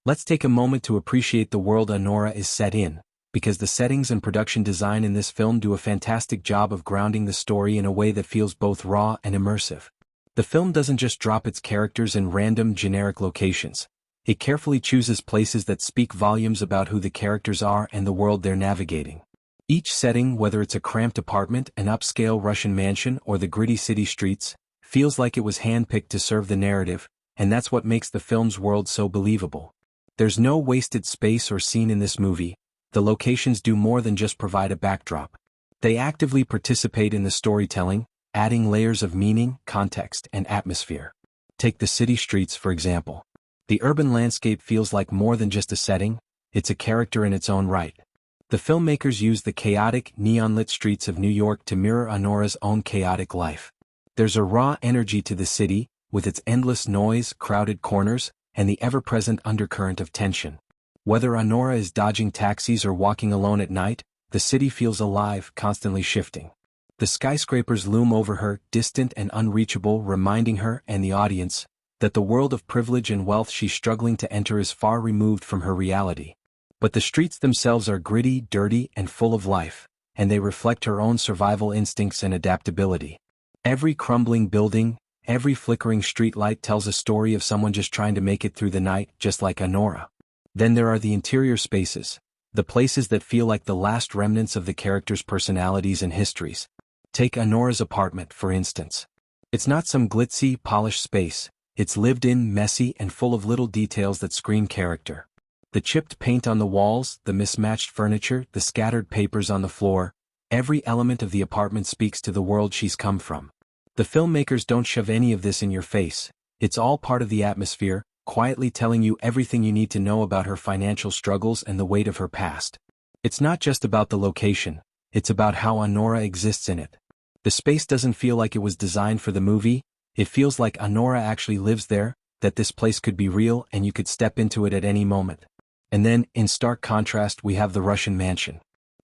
Let's take a moment to appreciate the world Anora is set in, because the settings and production design in this film do a fantastic job of grounding the story in a way that feels both raw and immersive. The film doesn't just drop its characters in random, generic locations. It carefully chooses places that speak volumes about who the characters are and the world they're navigating. Each setting, whether it's a cramped apartment, an upscale Russian mansion, or the gritty city streets, feels like it was handpicked to serve the narrative, and that's what makes the film's world so believable. There's no wasted space or scene in this movie. The locations do more than just provide a backdrop. They actively participate in the storytelling, adding layers of meaning, context, and atmosphere. Take the city streets, for example. The urban landscape feels like more than just a setting, it's a character in its own right. The filmmakers used the chaotic, neon-lit streets of New York to mirror Anora's own chaotic life. There's a raw energy to the city, with its endless noise, crowded corners, and the ever-present undercurrent of tension. Whether Anora is dodging taxis or walking alone at night, the city feels alive, constantly shifting. The skyscrapers loom over her, distant and unreachable, reminding her and the audience that the world of privilege and wealth she's struggling to enter is far removed from her reality. But the streets themselves are gritty, dirty, and full of life, and they reflect her own survival instincts and adaptability. Every crumbling building, every flickering streetlight tells a story of someone just trying to make it through the night, just like Anora. Then there are the interior spaces, the places that feel like the last remnants of the characters' personalities and histories. Take Anora's apartment, for instance. It's not some glitzy, polished space, it's lived in, messy, and full of little details that scream character. The chipped paint on the walls, the mismatched furniture, the scattered papers on the floor, every element of the apartment speaks to the world she's come from. The filmmakers don't shove any of this in your face, it's all part of the atmosphere, quietly telling you everything you need to know about her financial struggles and the weight of her past. It's not just about the location, it's about how Anora exists in it. The space doesn't feel like it was designed for the movie, it feels like Anora actually lives there, that this place could be real and you could step into it at any moment. And then, in stark contrast, we have the Russian mansion.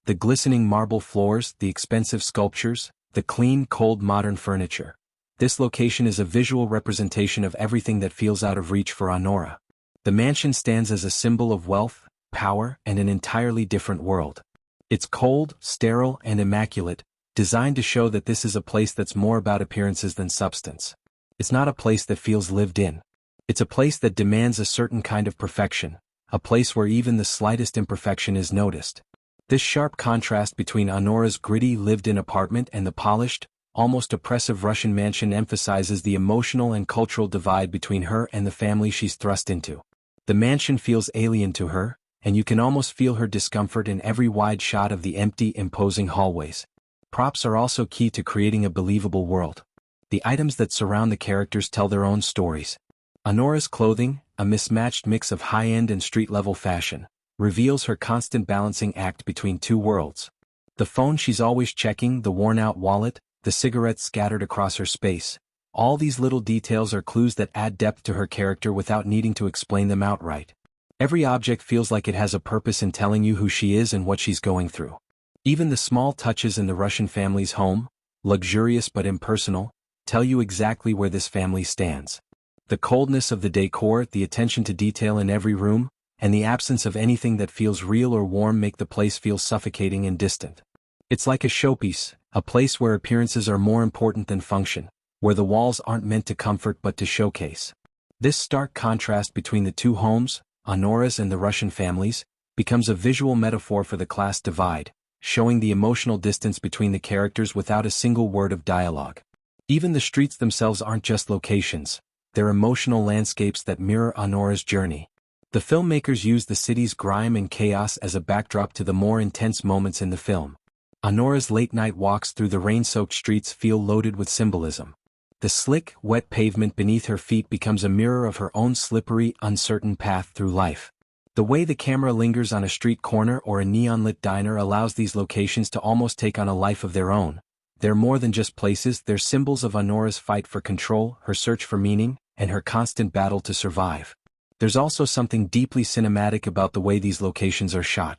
The glistening marble floors, the expensive sculptures, the clean, cold modern furniture. This location is a visual representation of everything that feels out of reach for Anora. The mansion stands as a symbol of wealth, power, and an entirely different world. It's cold, sterile, and immaculate, designed to show that this is a place that's more about appearances than substance. It's not a place that feels lived in. It's a place that demands a certain kind of perfection, a place where even the slightest imperfection is noticed. This sharp contrast between Anora's gritty lived-in apartment and the polished, almost oppressive Russian mansion emphasizes the emotional and cultural divide between her and the family she's thrust into. The mansion feels alien to her, and you can almost feel her discomfort in every wide shot of the empty, imposing hallways. Props are also key to creating a believable world. The items that surround the characters tell their own stories. Anora's clothing, a mismatched mix of high-end and street-level fashion, reveals her constant balancing act between two worlds. The phone she's always checking, the worn-out wallet, the cigarettes scattered across her space. All these little details are clues that add depth to her character without needing to explain them outright. Every object feels like it has a purpose in telling you who she is and what she's going through. Even the small touches in the Russian family's home, luxurious but impersonal, tell you exactly where this family stands. The coldness of the decor, the attention to detail in every room, and the absence of anything that feels real or warm make the place feel suffocating and distant. It's like a showpiece, a place where appearances are more important than function, where the walls aren't meant to comfort but to showcase. This stark contrast between the two homes, Anora's and the Russian family's, becomes a visual metaphor for the class divide, showing the emotional distance between the characters without a single word of dialogue. Even the streets themselves aren't just locations, they're emotional landscapes that mirror Anora's journey. The filmmakers use the city's grime and chaos as a backdrop to the more intense moments in the film. Anora's late-night walks through the rain-soaked streets feel loaded with symbolism. The slick, wet pavement beneath her feet becomes a mirror of her own slippery, uncertain path through life. The way the camera lingers on a street corner or a neon-lit diner allows these locations to almost take on a life of their own. They're more than just places, they're symbols of Anora's fight for control, her search for meaning, and her constant battle to survive. There's also something deeply cinematic about the way these locations are shot.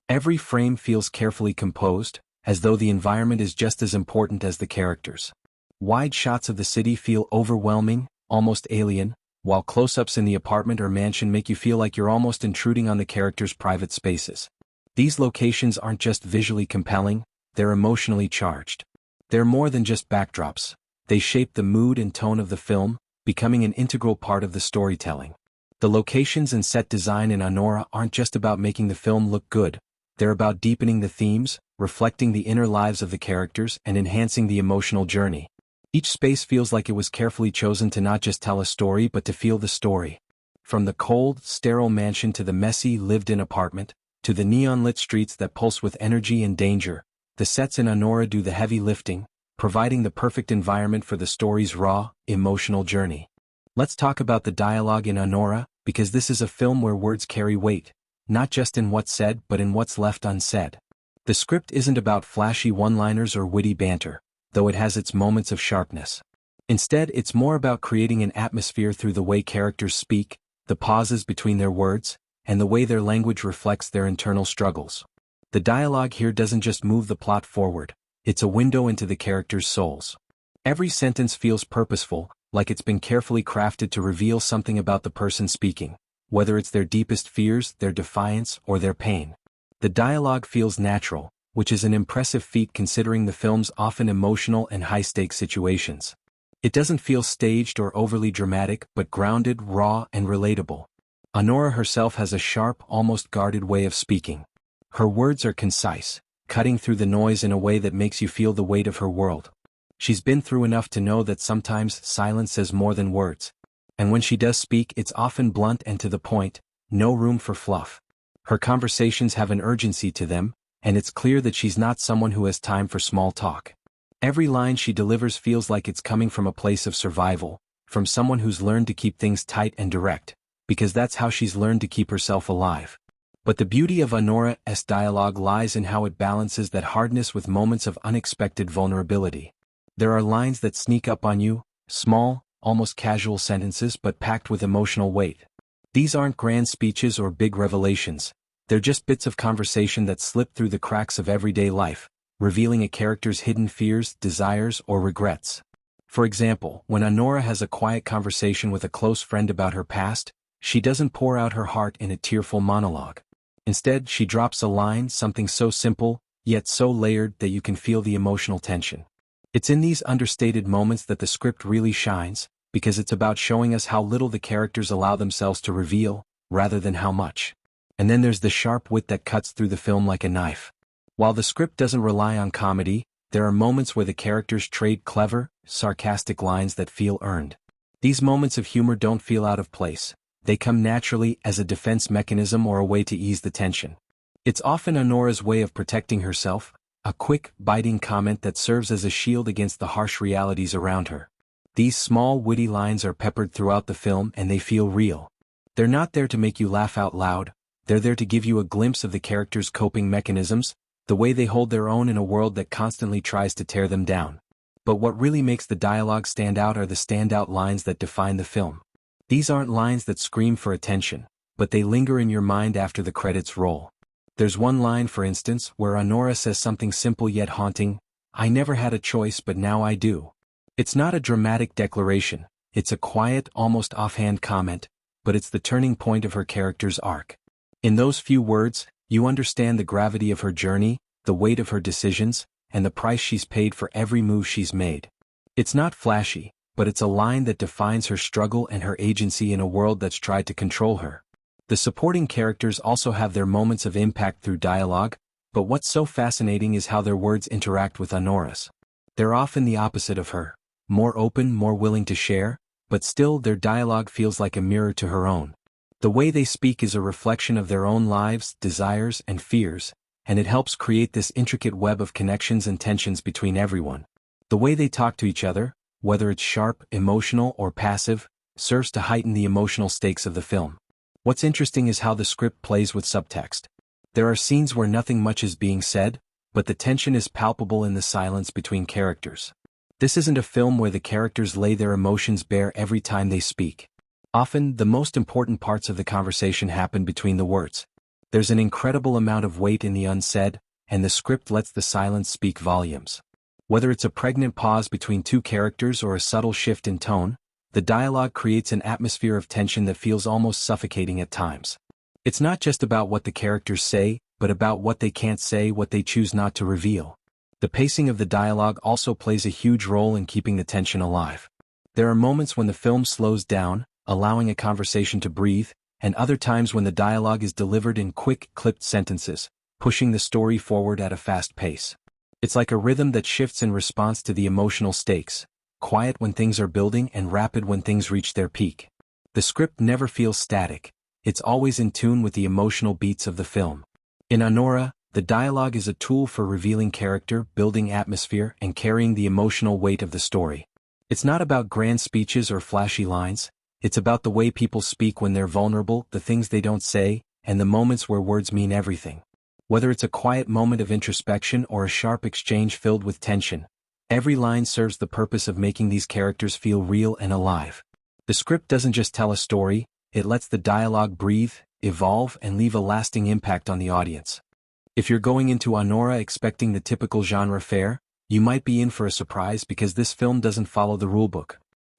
Every frame feels carefully composed, as though the environment is just as important as the characters. Wide shots of the city feel overwhelming, almost alien, while close-ups in the apartment or mansion make you feel like you're almost intruding on the characters' private spaces. These locations aren't just visually compelling, they're emotionally charged. They're more than just backdrops, they shape the mood and tone of the film, becoming an integral part of the storytelling. The locations and set design in Anora aren't just about making the film look good, they're about deepening the themes, reflecting the inner lives of the characters, and enhancing the emotional journey. Each space feels like it was carefully chosen to not just tell a story but to feel the story. From the cold, sterile mansion to the messy, lived-in apartment, to the neon-lit streets that pulse with energy and danger, The sets in Anora do the heavy lifting, providing the perfect environment for the story's raw, emotional journey. Let's talk about the dialogue in Anora, because this is a film where words carry weight, not just in what's said but in what's left unsaid. The script isn't about flashy one-liners or witty banter, though it has its moments of sharpness. Instead, it's more about creating an atmosphere through the way characters speak, the pauses between their words, and the way their language reflects their internal struggles. The dialogue here doesn't just move the plot forward, it's a window into the characters' souls. Every sentence feels purposeful, like it's been carefully crafted to reveal something about the person speaking, whether it's their deepest fears, their defiance, or their pain. The dialogue feels natural, which is an impressive feat considering the film's often emotional and high-stakes situations. It doesn't feel staged or overly dramatic but grounded, raw, and relatable. Anora herself has a sharp, almost guarded way of speaking. Her words are concise, cutting through the noise in a way that makes you feel the weight of her world. She's been through enough to know that sometimes silence says more than words. And when she does speak, it's often blunt and to the point, no room for fluff. Her conversations have an urgency to them, and it's clear that she's not someone who has time for small talk. Every line she delivers feels like it's coming from a place of survival, from someone who's learned to keep things tight and direct, because that's how she's learned to keep herself alive. But the beauty of Anora's dialogue lies in how it balances that hardness with moments of unexpected vulnerability. There are lines that sneak up on you, small, almost casual sentences but packed with emotional weight. These aren't grand speeches or big revelations, they're just bits of conversation that slip through the cracks of everyday life, revealing a character's hidden fears, desires, or regrets. For example, when Anora has a quiet conversation with a close friend about her past, she doesn't pour out her heart in a tearful monologue. Instead, she drops a line, something so simple, yet so layered that you can feel the emotional tension. It's in these understated moments that the script really shines, because it's about showing us how little the characters allow themselves to reveal, rather than how much. And then there's the sharp wit that cuts through the film like a knife. While the script doesn't rely on comedy, there are moments where the characters trade clever, sarcastic lines that feel earned. These moments of humor don't feel out of place. They come naturally as a defense mechanism or a way to ease the tension. It's often Anora's way of protecting herself, a quick, biting comment that serves as a shield against the harsh realities around her. These small, witty lines are peppered throughout the film and they feel real. They're not there to make you laugh out loud, they're there to give you a glimpse of the characters' coping mechanisms, the way they hold their own in a world that constantly tries to tear them down. But what really makes the dialogue stand out are the standout lines that define the film. These aren't lines that scream for attention, but they linger in your mind after the credits roll. There's one line, for instance, where Anora says something simple yet haunting, "I never had a choice but now I do." It's not a dramatic declaration, it's a quiet, almost offhand comment, but it's the turning point of her character's arc. In those few words, you understand the gravity of her journey, the weight of her decisions, and the price she's paid for every move she's made. It's not flashy, but it's a line that defines her struggle and her agency in a world that's tried to control her. The supporting characters also have their moments of impact through dialogue, but what's so fascinating is how their words interact with Anora's. They're often the opposite of her, more open, more willing to share, but still their dialogue feels like a mirror to her own. The way they speak is a reflection of their own lives, desires, and fears, and it helps create this intricate web of connections and tensions between everyone. The way they talk to each other, whether it's sharp, emotional, or passive, serves to heighten the emotional stakes of the film. What's interesting is how the script plays with subtext. There are scenes where nothing much is being said, but the tension is palpable in the silence between characters. This isn't a film where the characters lay their emotions bare every time they speak. Often, the most important parts of the conversation happen between the words. There's an incredible amount of weight in the unsaid, and the script lets the silence speak volumes. Whether it's a pregnant pause between two characters or a subtle shift in tone, the dialogue creates an atmosphere of tension that feels almost suffocating at times. It's not just about what the characters say, but about what they can't say, what they choose not to reveal. The pacing of the dialogue also plays a huge role in keeping the tension alive. There are moments when the film slows down, allowing a conversation to breathe, and other times when the dialogue is delivered in quick, clipped sentences, pushing the story forward at a fast pace. It's like a rhythm that shifts in response to the emotional stakes, quiet when things are building and rapid when things reach their peak. The script never feels static, it's always in tune with the emotional beats of the film. In Anora, The dialogue is a tool for revealing character, building atmosphere, and carrying the emotional weight of the story. It's not about grand speeches or flashy lines, it's about the way people speak when they're vulnerable, the things they don't say, and the moments where words mean everything. Whether it's a quiet moment of introspection or a sharp exchange filled with tension, every line serves the purpose of making these characters feel real and alive. The script doesn't just tell a story, it lets the dialogue breathe, evolve, and leave a lasting impact on the audience. If you're going into Anora expecting the typical genre fare, you might be in for a surprise because this film doesn't follow the rulebook.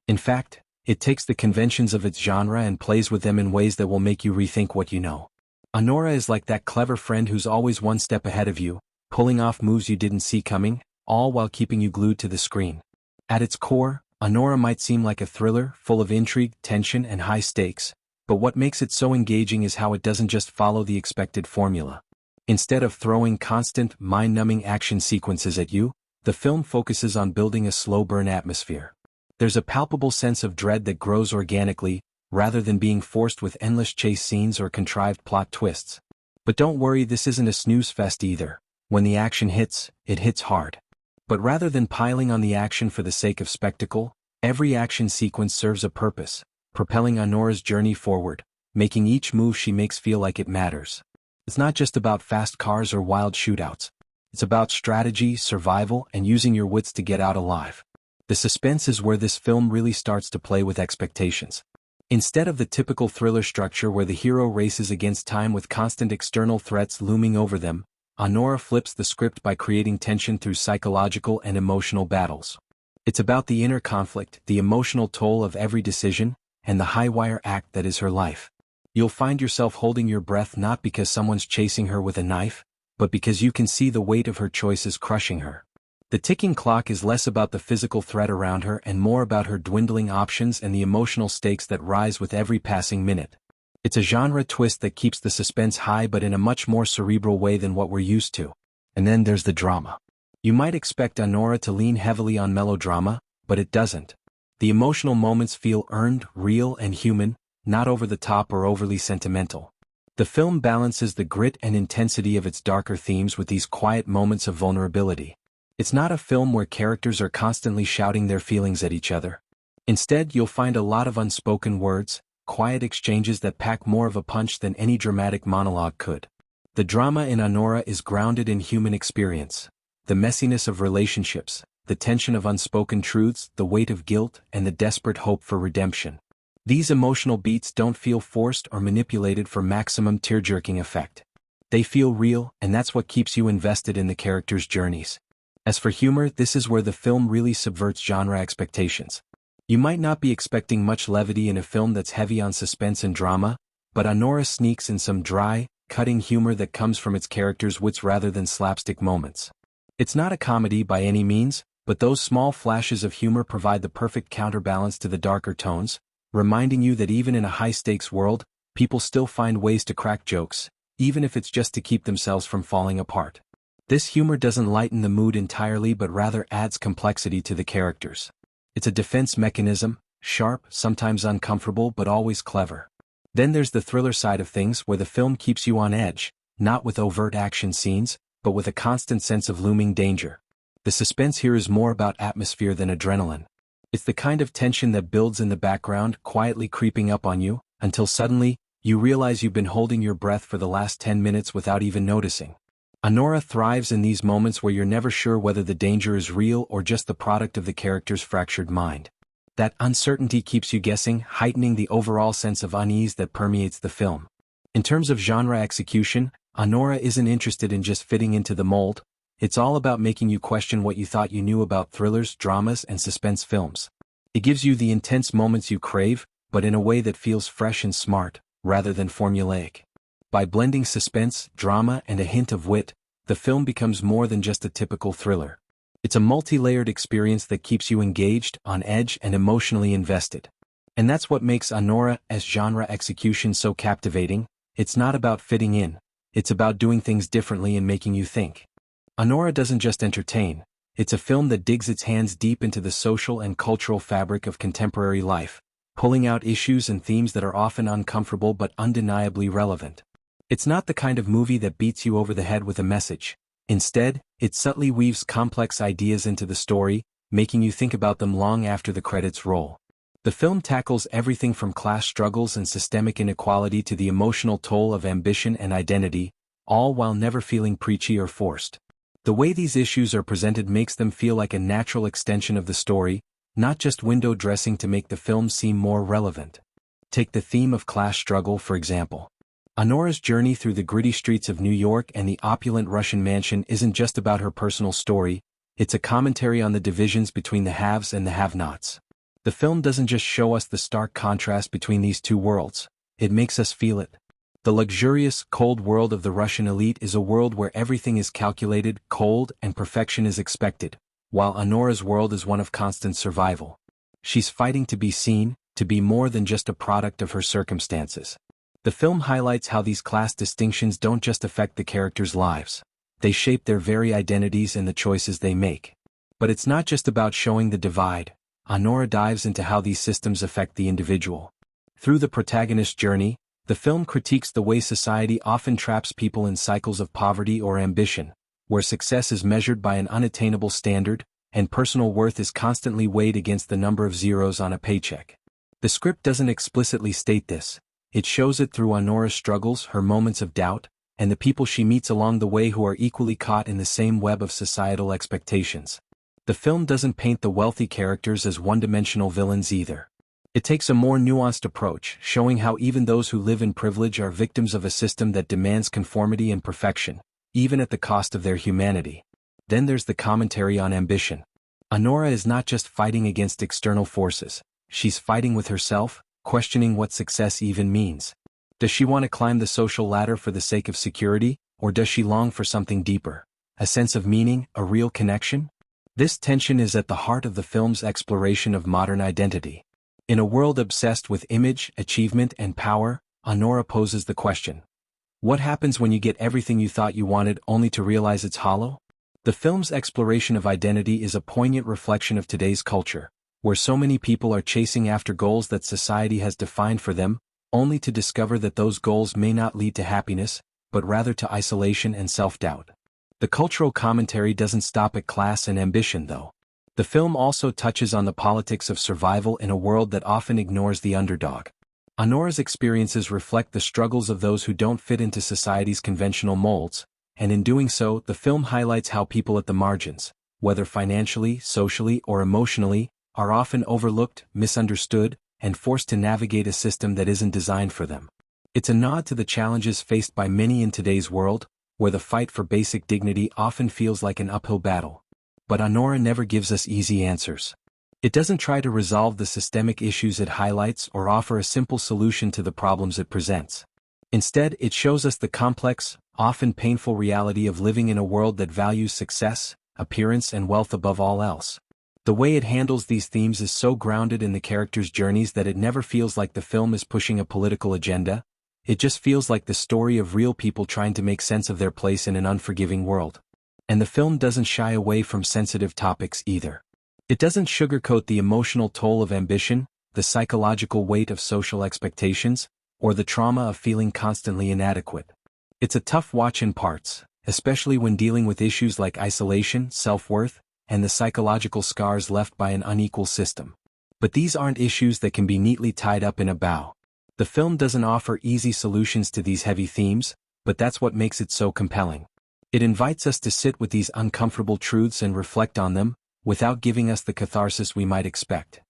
In fact, it takes the conventions of its genre and plays with them in ways that will make you rethink what you know. Anora is like that clever friend who's always one step ahead of you, pulling off moves you didn't see coming, all while keeping you glued to the screen. At its core, Anora might seem like a thriller, full of intrigue, tension, and high stakes, but what makes it so engaging is how it doesn't just follow the expected formula. Instead of throwing constant, mind-numbing action sequences at you, the film focuses on building a slow-burn atmosphere. There's a palpable sense of dread that grows organically, rather than being forced with endless chase scenes or contrived plot twists. But don't worry, this isn't a snooze fest either. When the action hits, it hits hard. But rather than piling on the action for the sake of spectacle, every action sequence serves a purpose, propelling Anora's journey forward, making each move she makes feel like it matters. It's not just about fast cars or wild shootouts. It's about strategy, survival, and using your wits to get out alive. The suspense is where this film really starts to play with expectations. Instead of the typical thriller structure where the hero races against time with constant external threats looming over them, Anora flips the script by creating tension through psychological and emotional battles. It's about the inner conflict, the emotional toll of every decision, and the high-wire act that is her life. You'll find yourself holding your breath not because someone's chasing her with a knife, but because you can see the weight of her choices crushing her. The ticking clock is less about the physical threat around her and more about her dwindling options and the emotional stakes that rise with every passing minute. It's a genre twist that keeps the suspense high but in a much more cerebral way than what we're used to. And then there's the drama. You might expect Anora to lean heavily on melodrama, but it doesn't. The emotional moments feel earned, real, and human, not over the top or overly sentimental. The film balances the grit and intensity of its darker themes with these quiet moments of vulnerability. It's not a film where characters are constantly shouting their feelings at each other. Instead, you'll find a lot of unspoken words, quiet exchanges that pack more of a punch than any dramatic monologue could. The drama in Anora is grounded in human experience. The messiness of relationships, the tension of unspoken truths, the weight of guilt, and the desperate hope for redemption. These emotional beats don't feel forced or manipulated for maximum tear-jerking effect. They feel real, and that's what keeps you invested in the characters' journeys. As for humor, this is where the film really subverts genre expectations. You might not be expecting much levity in a film that's heavy on suspense and drama, but Anora sneaks in some dry, cutting humor that comes from its characters' wits rather than slapstick moments. It's not a comedy by any means, but those small flashes of humor provide the perfect counterbalance to the darker tones, reminding you that even in a high-stakes world, people still find ways to crack jokes, even if it's just to keep themselves from falling apart. This humor doesn't lighten the mood entirely but rather adds complexity to the characters. It's a defense mechanism, sharp, sometimes uncomfortable but always clever. Then there's the thriller side of things where the film keeps you on edge, not with overt action scenes, but with a constant sense of looming danger. The suspense here is more about atmosphere than adrenaline. It's the kind of tension that builds in the background, quietly creeping up on you, until suddenly, you realize you've been holding your breath for the last 10 minutes without even noticing. Anora thrives in these moments where you're never sure whether the danger is real or just the product of the character's fractured mind. That uncertainty keeps you guessing, heightening the overall sense of unease that permeates the film. In terms of genre execution, Anora isn't interested in just fitting into the mold. It's all about making you question what you thought you knew about thrillers, dramas, and suspense films. It gives you the intense moments you crave, but in a way that feels fresh and smart, rather than formulaic. By blending suspense, drama, and a hint of wit, the film becomes more than just a typical thriller. It's a multi-layered experience that keeps you engaged, on edge, and emotionally invested. And that's what makes Anora as genre execution so captivating. It's not about fitting in, it's about doing things differently and making you think. Anora doesn't just entertain, it's a film that digs its hands deep into the social and cultural fabric of contemporary life, pulling out issues and themes that are often uncomfortable but undeniably relevant. It's not the kind of movie that beats you over the head with a message. Instead, it subtly weaves complex ideas into the story, making you think about them long after the credits roll. The film tackles everything from class struggles and systemic inequality to the emotional toll of ambition and identity, all while never feeling preachy or forced. The way these issues are presented makes them feel like a natural extension of the story, not just window dressing to make the film seem more relevant. Take the theme of class struggle, for example. Anora's journey through the gritty streets of New York and the opulent Russian mansion isn't just about her personal story, it's a commentary on the divisions between the haves and the have-nots. The film doesn't just show us the stark contrast between these two worlds, it makes us feel it. The luxurious, cold world of the Russian elite is a world where everything is calculated, cold, and perfection is expected, while Anora's world is one of constant survival. She's fighting to be seen, to be more than just a product of her circumstances. The film highlights how these class distinctions don't just affect the characters' lives, they shape their very identities and the choices they make. But it's not just about showing the divide. Anora dives into how these systems affect the individual. Through the protagonist's journey, the film critiques the way society often traps people in cycles of poverty or ambition, where success is measured by an unattainable standard, and personal worth is constantly weighed against the number of zeros on a paycheck. The script doesn't explicitly state this, it shows it through Anora's struggles, her moments of doubt, and the people she meets along the way who are equally caught in the same web of societal expectations. The film doesn't paint the wealthy characters as one-dimensional villains either. It takes a more nuanced approach, showing how even those who live in privilege are victims of a system that demands conformity and perfection, even at the cost of their humanity. Then there's the commentary on ambition. Anora is not just fighting against external forces, she's fighting with herself, questioning what success even means. Does she want to climb the social ladder for the sake of security, or does she long for something deeper? A sense of meaning, a real connection? This tension is at the heart of the film's exploration of modern identity. In a world obsessed with image, achievement, and power, Anora poses the question: what happens when you get everything you thought you wanted only to realize it's hollow? The film's exploration of identity is a poignant reflection of today's culture, where so many people are chasing after goals that society has defined for them, only to discover that those goals may not lead to happiness, but rather to isolation and self-doubt. The cultural commentary doesn't stop at class and ambition, though. The film also touches on the politics of survival in a world that often ignores the underdog. Anora's experiences reflect the struggles of those who don't fit into society's conventional molds, and in doing so, the film highlights how people at the margins, whether financially, socially, or emotionally, are often overlooked, misunderstood, and forced to navigate a system that isn't designed for them. It's a nod to the challenges faced by many in today's world, where the fight for basic dignity often feels like an uphill battle. But Anora never gives us easy answers. It doesn't try to resolve the systemic issues it highlights or offer a simple solution to the problems it presents. Instead, it shows us the complex, often painful reality of living in a world that values success, appearance, and wealth above all else. The way it handles these themes is so grounded in the characters' journeys that it never feels like the film is pushing a political agenda. It just feels like the story of real people trying to make sense of their place in an unforgiving world. And the film doesn't shy away from sensitive topics either. It doesn't sugarcoat the emotional toll of ambition, the psychological weight of social expectations, or the trauma of feeling constantly inadequate. It's a tough watch in parts, especially when dealing with issues like isolation, self-worth, and the psychological scars left by an unequal system. But these aren't issues that can be neatly tied up in a bow. The film doesn't offer easy solutions to these heavy themes, but that's what makes it so compelling. It invites us to sit with these uncomfortable truths and reflect on them, without giving us the catharsis we might expect.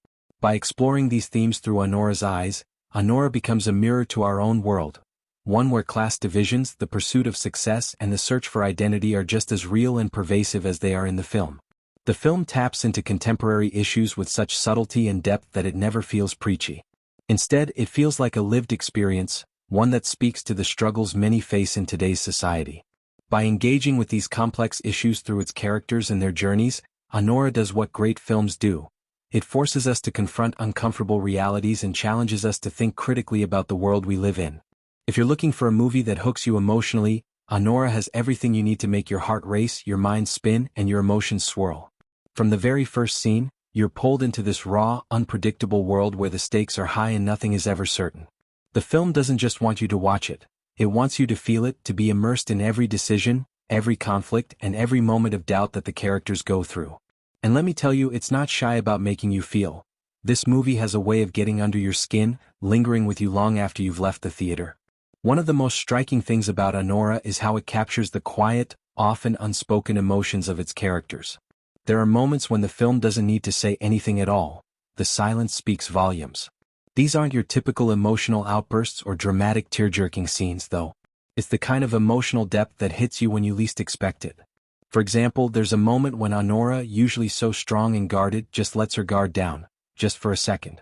By exploring these themes through Anora's eyes, Anora becomes a mirror to our own world, one where class divisions, the pursuit of success, and the search for identity are just as real and pervasive as they are in the film. The film taps into contemporary issues with such subtlety and depth that it never feels preachy. Instead, it feels like a lived experience, one that speaks to the struggles many face in today's society. By engaging with these complex issues through its characters and their journeys, Anora does what great films do. It forces us to confront uncomfortable realities and challenges us to think critically about the world we live in. If you're looking for a movie that hooks you emotionally, Anora has everything you need to make your heart race, your mind spin, and your emotions swirl. From the very first scene, you're pulled into this raw, unpredictable world where the stakes are high and nothing is ever certain. The film doesn't just want you to watch it, It wants you to feel it, to be immersed in every decision, every conflict, and every moment of doubt that the characters go through. And let me tell you, it's not shy about making you feel. This movie has a way of getting under your skin, lingering with you long after you've left the theater. One of the most striking things about Anora is how it captures the quiet, often unspoken emotions of its characters. There are moments when the film doesn't need to say anything at all. The silence speaks volumes. These aren't your typical emotional outbursts or dramatic tear-jerking scenes, though. It's the kind of emotional depth that hits you when you least expect it. For example, there's a moment when Anora, usually so strong and guarded, just lets her guard down, just for a second.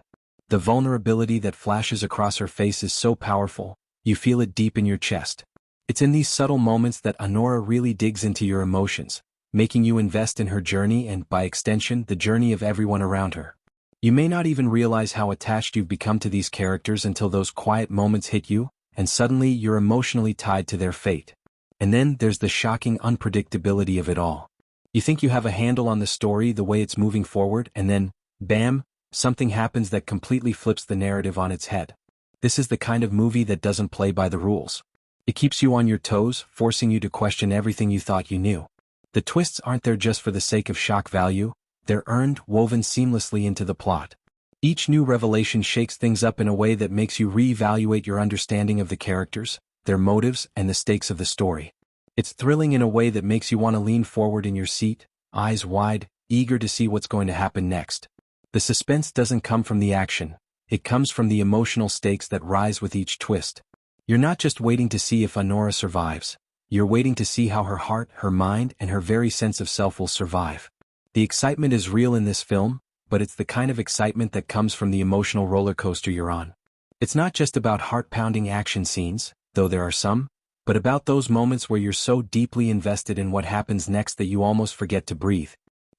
The vulnerability that flashes across her face is so powerful, you feel it deep in your chest. It's in these subtle moments that Anora really digs into your emotions, making you invest in her journey and, by extension, the journey of everyone around her. You may not even realize how attached you've become to these characters until those quiet moments hit you, and suddenly you're emotionally tied to their fate. And then there's the shocking unpredictability of it all. You think you have a handle on the story, the way it's moving forward, and then, bam, something happens that completely flips the narrative on its head. This is the kind of movie that doesn't play by the rules. It keeps you on your toes, forcing you to question everything you thought you knew. The twists aren't there just for the sake of shock value, they're earned, woven seamlessly into the plot. Each new revelation shakes things up in a way that makes you reevaluate your understanding of the characters, their motives, and the stakes of the story. It's thrilling in a way that makes you want to lean forward in your seat, eyes wide, eager to see what's going to happen next. The suspense doesn't come from the action, it comes from the emotional stakes that rise with each twist. You're not just waiting to see if Anora survives, you're waiting to see how her heart, her mind, and her very sense of self will survive. The excitement is real in this film, but it's the kind of excitement that comes from the emotional roller coaster you're on. It's not just about heart-pounding action scenes, though there are some, but about those moments where you're so deeply invested in what happens next that you almost forget to breathe.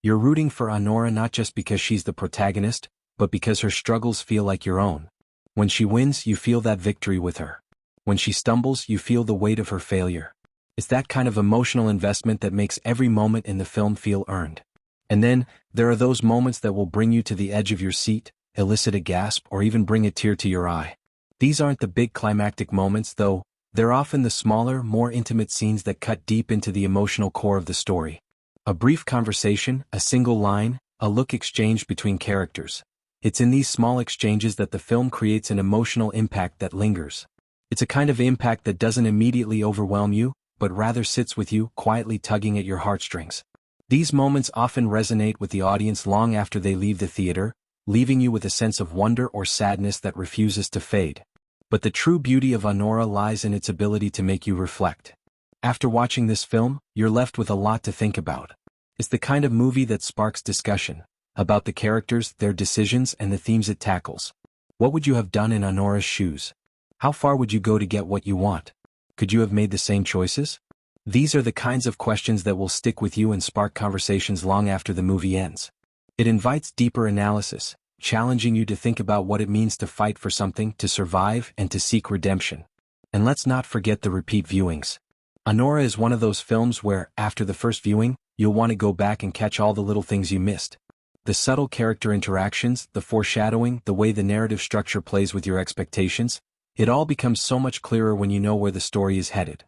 You're rooting for Anora not just because she's the protagonist, but because her struggles feel like your own. When she wins, you feel that victory with her. When she stumbles, you feel the weight of her failure. It's that kind of emotional investment that makes every moment in the film feel earned. And then, there are those moments that will bring you to the edge of your seat, elicit a gasp, or even bring a tear to your eye. These aren't the big climactic moments, though. They're often the smaller, more intimate scenes that cut deep into the emotional core of the story. A brief conversation, a single line, a look exchanged between characters. It's in these small exchanges that the film creates an emotional impact that lingers. It's a kind of impact that doesn't immediately overwhelm you, but rather sits with you, quietly tugging at your heartstrings. These moments often resonate with the audience long after they leave the theater, leaving you with a sense of wonder or sadness that refuses to fade. But the true beauty of Anora lies in its ability to make you reflect. After watching this film, you're left with a lot to think about. It's the kind of movie that sparks discussion, about the characters, their decisions, and the themes it tackles. What would you have done in Anora's shoes? How far would you go to get what you want? Could you have made the same choices? These are the kinds of questions that will stick with you and spark conversations long after the movie ends. It invites deeper analysis, challenging you to think about what it means to fight for something, to survive, and to seek redemption. And let's not forget the repeat viewings. Anora is one of those films where, after the first viewing, you'll want to go back and catch all the little things you missed. The subtle character interactions, the foreshadowing, the way the narrative structure plays with your expectations, it all becomes so much clearer when you know where the story is headed.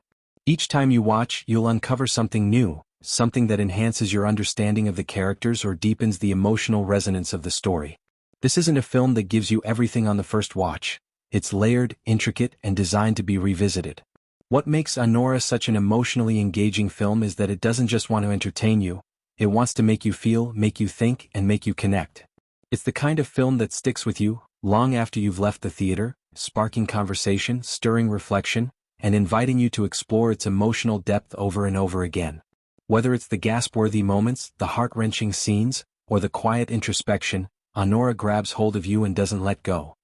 Each time you watch, you'll uncover something new, something that enhances your understanding of the characters or deepens the emotional resonance of the story. This isn't a film that gives you everything on the first watch. It's layered, intricate, and designed to be revisited. What makes Anora such an emotionally engaging film is that it doesn't just want to entertain you, it wants to make you feel, make you think, and make you connect. It's the kind of film that sticks with you, long after you've left the theater, sparking conversation, stirring reflection, and inviting you to explore its emotional depth over and over again. Whether it's the gasp-worthy moments, the heart-wrenching scenes, or the quiet introspection, Anora grabs hold of you and doesn't let go.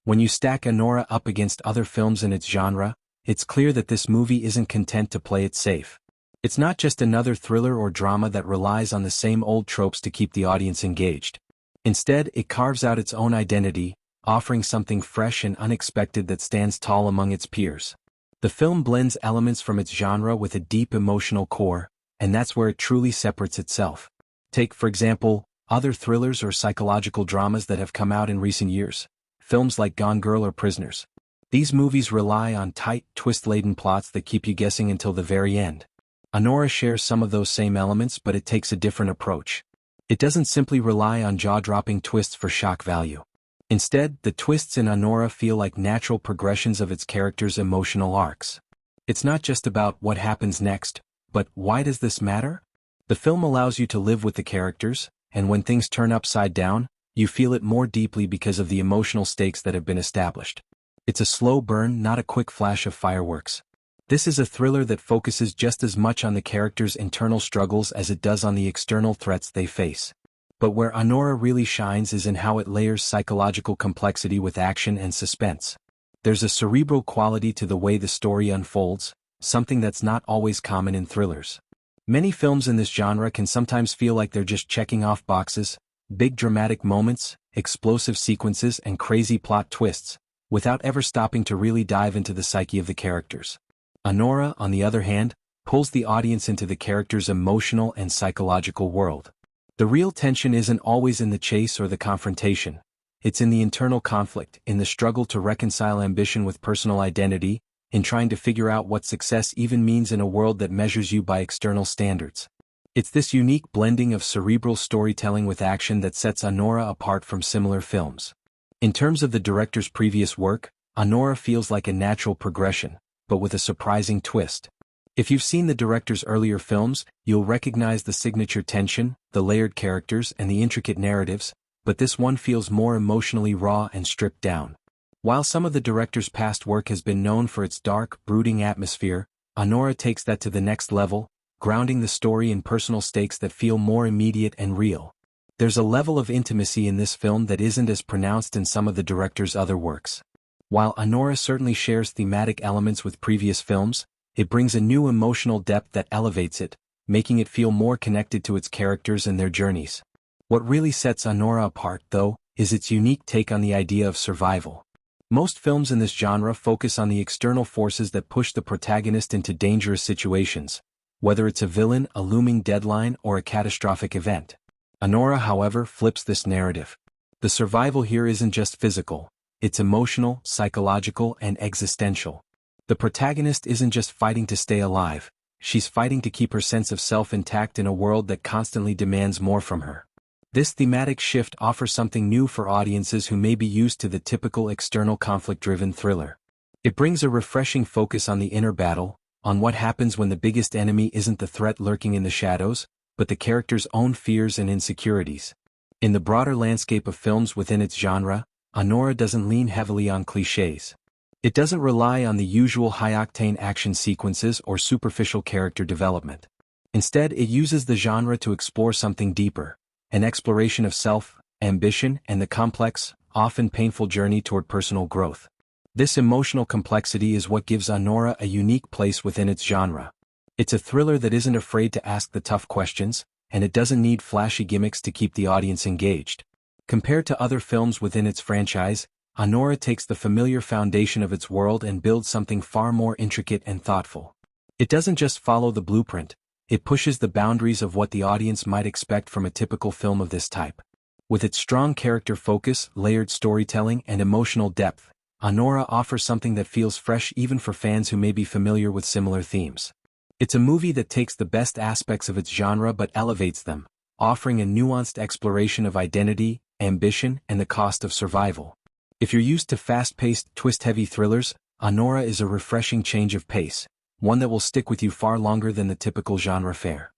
When you stack Anora up against other films in its genre, it's clear that this movie isn't content to play it safe. It's not just another thriller or drama that relies on the same old tropes to keep the audience engaged. Instead, it carves out its own identity, offering something fresh and unexpected that stands tall among its peers. The film blends elements from its genre with a deep emotional core, and that's where it truly separates itself. Take, for example, other thrillers or psychological dramas that have come out in recent years. Films like Gone Girl or Prisoners. These movies rely on tight, twist-laden plots that keep you guessing until the very end. Anora shares some of those same elements, but it takes a different approach. It doesn't simply rely on jaw-dropping twists for shock value. Instead, the twists in Anora feel like natural progressions of its characters' emotional arcs. It's not just about what happens next, but why does this matter? The film allows you to live with the characters, and when things turn upside down, you feel it more deeply because of the emotional stakes that have been established. It's a slow burn, not a quick flash of fireworks. This is a thriller that focuses just as much on the characters' internal struggles as it does on the external threats they face. But where Anora really shines is in how it layers psychological complexity with action and suspense. There's a cerebral quality to the way the story unfolds, something that's not always common in thrillers. Many films in this genre can sometimes feel like they're just checking off boxes, big dramatic moments, explosive sequences, and crazy plot twists, without ever stopping to really dive into the psyche of the characters. Anora, on the other hand, pulls the audience into the character's emotional and psychological world. The real tension isn't always in the chase or the confrontation. It's in the internal conflict, in the struggle to reconcile ambition with personal identity, in trying to figure out what success even means in a world that measures you by external standards. It's this unique blending of cerebral storytelling with action that sets Anora apart from similar films. In terms of the director's previous work, Anora feels like a natural progression, but with a surprising twist. If you've seen the director's earlier films, you'll recognize the signature tension, the layered characters, and the intricate narratives, but this one feels more emotionally raw and stripped down. While some of the director's past work has been known for its dark, brooding atmosphere, Anora takes that to the next level, grounding the story in personal stakes that feel more immediate and real. There's a level of intimacy in this film that isn't as pronounced in some of the director's other works. While Anora certainly shares thematic elements with previous films, it brings a new emotional depth that elevates it, making it feel more connected to its characters and their journeys. What really sets Anora apart, though, is its unique take on the idea of survival. Most films in this genre focus on the external forces that push the protagonist into dangerous situations, whether it's a villain, a looming deadline, or a catastrophic event. Anora, however, flips this narrative. The survival here isn't just physical, it's emotional, psychological, and existential. The protagonist isn't just fighting to stay alive, she's fighting to keep her sense of self intact in a world that constantly demands more from her. This thematic shift offers something new for audiences who may be used to the typical external conflict-driven thriller. It brings a refreshing focus on the inner battle, on what happens when the biggest enemy isn't the threat lurking in the shadows, but the character's own fears and insecurities. In the broader landscape of films within its genre, Anora doesn't lean heavily on clichés. It doesn't rely on the usual high-octane action sequences or superficial character development. Instead, it uses the genre to explore something deeper, an exploration of self, ambition, and the complex, often painful journey toward personal growth. This emotional complexity is what gives Anora a unique place within its genre. It's a thriller that isn't afraid to ask the tough questions, and it doesn't need flashy gimmicks to keep the audience engaged. Compared to other films within its franchise, Anora takes the familiar foundation of its world and builds something far more intricate and thoughtful. It doesn't just follow the blueprint, it pushes the boundaries of what the audience might expect from a typical film of this type. With its strong character focus, layered storytelling, and emotional depth, Anora offers something that feels fresh even for fans who may be familiar with similar themes. It's a movie that takes the best aspects of its genre but elevates them, offering a nuanced exploration of identity, ambition, and the cost of survival. If you're used to fast-paced, twist-heavy thrillers, Anora is a refreshing change of pace, one that will stick with you far longer than the typical genre fare.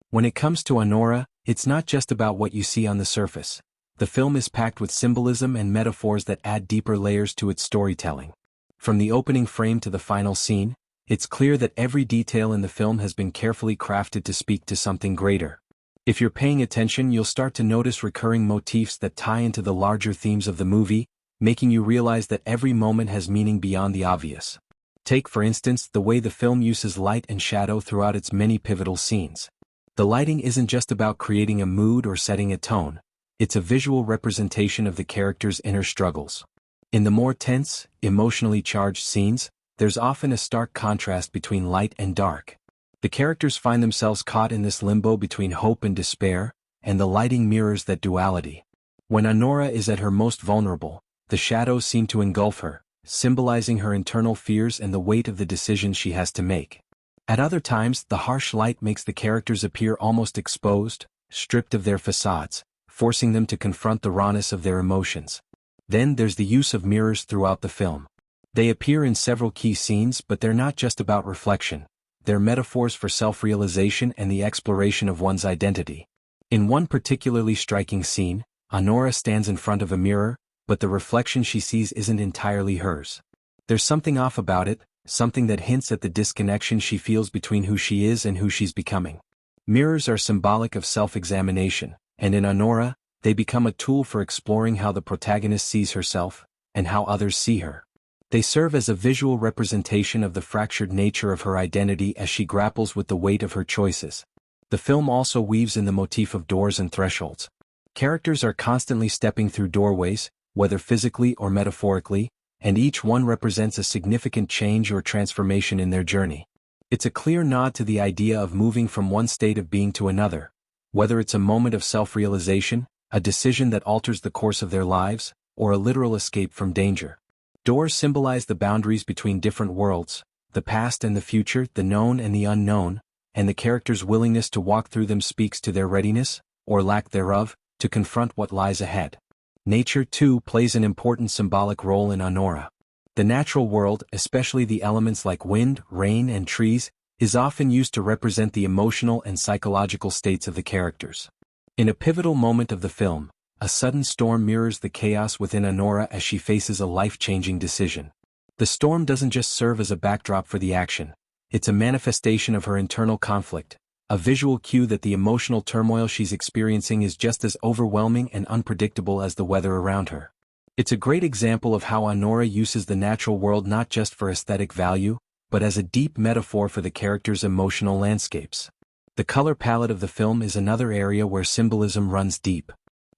When it comes to Anora, it's not just about what you see on the surface. The film is packed with symbolism and metaphors that add deeper layers to its storytelling. From the opening frame to the final scene, it's clear that every detail in the film has been carefully crafted to speak to something greater. If you're paying attention, you'll start to notice recurring motifs that tie into the larger themes of the movie, making you realize that every moment has meaning beyond the obvious. Take, for instance, the way the film uses light and shadow throughout its many pivotal scenes. The lighting isn't just about creating a mood or setting a tone, it's a visual representation of the character's inner struggles. In the more tense, emotionally charged scenes, there's often a stark contrast between light and dark. The characters find themselves caught in this limbo between hope and despair, and the lighting mirrors that duality. When Anora is at her most vulnerable, the shadows seem to engulf her, symbolizing her internal fears and the weight of the decisions she has to make. At other times, the harsh light makes the characters appear almost exposed, stripped of their facades, forcing them to confront the rawness of their emotions. Then there's the use of mirrors throughout the film. They appear in several key scenes, but they're not just about reflection. They're metaphors for self-realization and the exploration of one's identity. In one particularly striking scene, Anora stands in front of a mirror, but the reflection she sees isn't entirely hers. There's something off about it, something that hints at the disconnection she feels between who she is and who she's becoming. Mirrors are symbolic of self-examination, and in Anora, they become a tool for exploring how the protagonist sees herself, and how others see her. They serve as a visual representation of the fractured nature of her identity as she grapples with the weight of her choices. The film also weaves in the motif of doors and thresholds. Characters are constantly stepping through doorways, whether physically or metaphorically, and each one represents a significant change or transformation in their journey. It's a clear nod to the idea of moving from one state of being to another, whether it's a moment of self-realization, a decision that alters the course of their lives, or a literal escape from danger. Doors symbolize the boundaries between different worlds, the past and the future, the known and the unknown, and the character's willingness to walk through them speaks to their readiness, or lack thereof, to confront what lies ahead. Nature, too, plays an important symbolic role in Anora. The natural world, especially the elements like wind, rain, and trees, is often used to represent the emotional and psychological states of the characters. In a pivotal moment of the film, a sudden storm mirrors the chaos within Anora as she faces a life-changing decision. The storm doesn't just serve as a backdrop for the action, it's a manifestation of her internal conflict, a visual cue that the emotional turmoil she's experiencing is just as overwhelming and unpredictable as the weather around her. It's a great example of how Anora uses the natural world not just for aesthetic value, but as a deep metaphor for the character's emotional landscapes. The color palette of the film is another area where symbolism runs deep.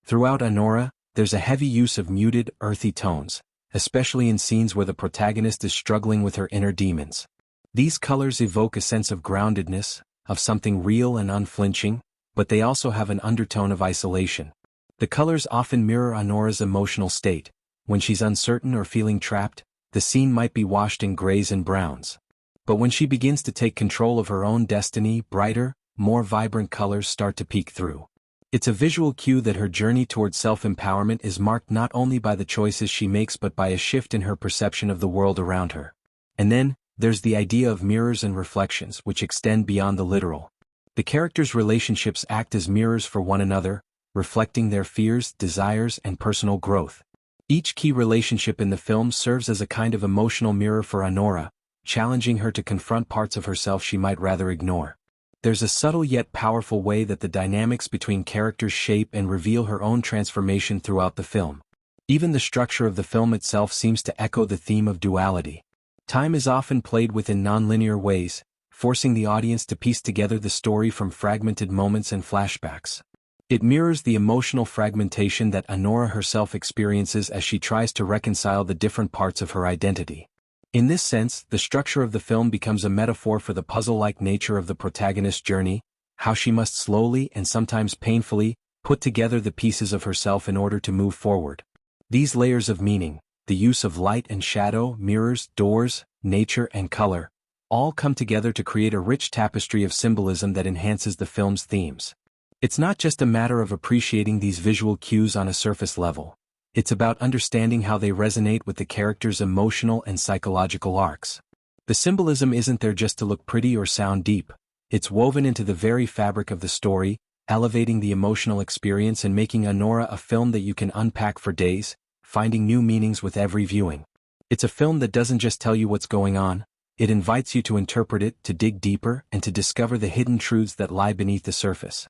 Throughout Anora, there's a heavy use of muted, earthy tones, especially in scenes where the protagonist is struggling with her inner demons. These colors evoke a sense of groundedness, of something real and unflinching, but they also have an undertone of isolation. The colors often mirror Anora's emotional state. When she's uncertain or feeling trapped, the scene might be washed in grays and browns. But when she begins to take control of her own destiny, brighter, more vibrant colors start to peek through. It's a visual cue that her journey towards self-empowerment is marked not only by the choices she makes but by a shift in her perception of the world around her. And then, there's the idea of mirrors and reflections which extend beyond the literal. The characters' relationships act as mirrors for one another, reflecting their fears, desires, and personal growth. Each key relationship in the film serves as a kind of emotional mirror for Anora, challenging her to confront parts of herself she might rather ignore. There's a subtle yet powerful way that the dynamics between characters shape and reveal her own transformation throughout the film. Even the structure of the film itself seems to echo the theme of duality. Time is often played with in non-linear ways, forcing the audience to piece together the story from fragmented moments and flashbacks. It mirrors the emotional fragmentation that Anora herself experiences as she tries to reconcile the different parts of her identity. In this sense, the structure of the film becomes a metaphor for the puzzle-like nature of the protagonist's journey, how she must slowly and sometimes painfully put together the pieces of herself in order to move forward. These layers of meaning, the use of light and shadow, mirrors, doors, nature, and color, all come together to create a rich tapestry of symbolism that enhances the film's themes. It's not just a matter of appreciating these visual cues on a surface level. It's about understanding how they resonate with the character's emotional and psychological arcs. The symbolism isn't there just to look pretty or sound deep. It's woven into the very fabric of the story, elevating the emotional experience and making Anora a film that you can unpack for days, finding new meanings with every viewing. It's a film that doesn't just tell you what's going on, it invites you to interpret it, to dig deeper, and to discover the hidden truths that lie beneath the surface.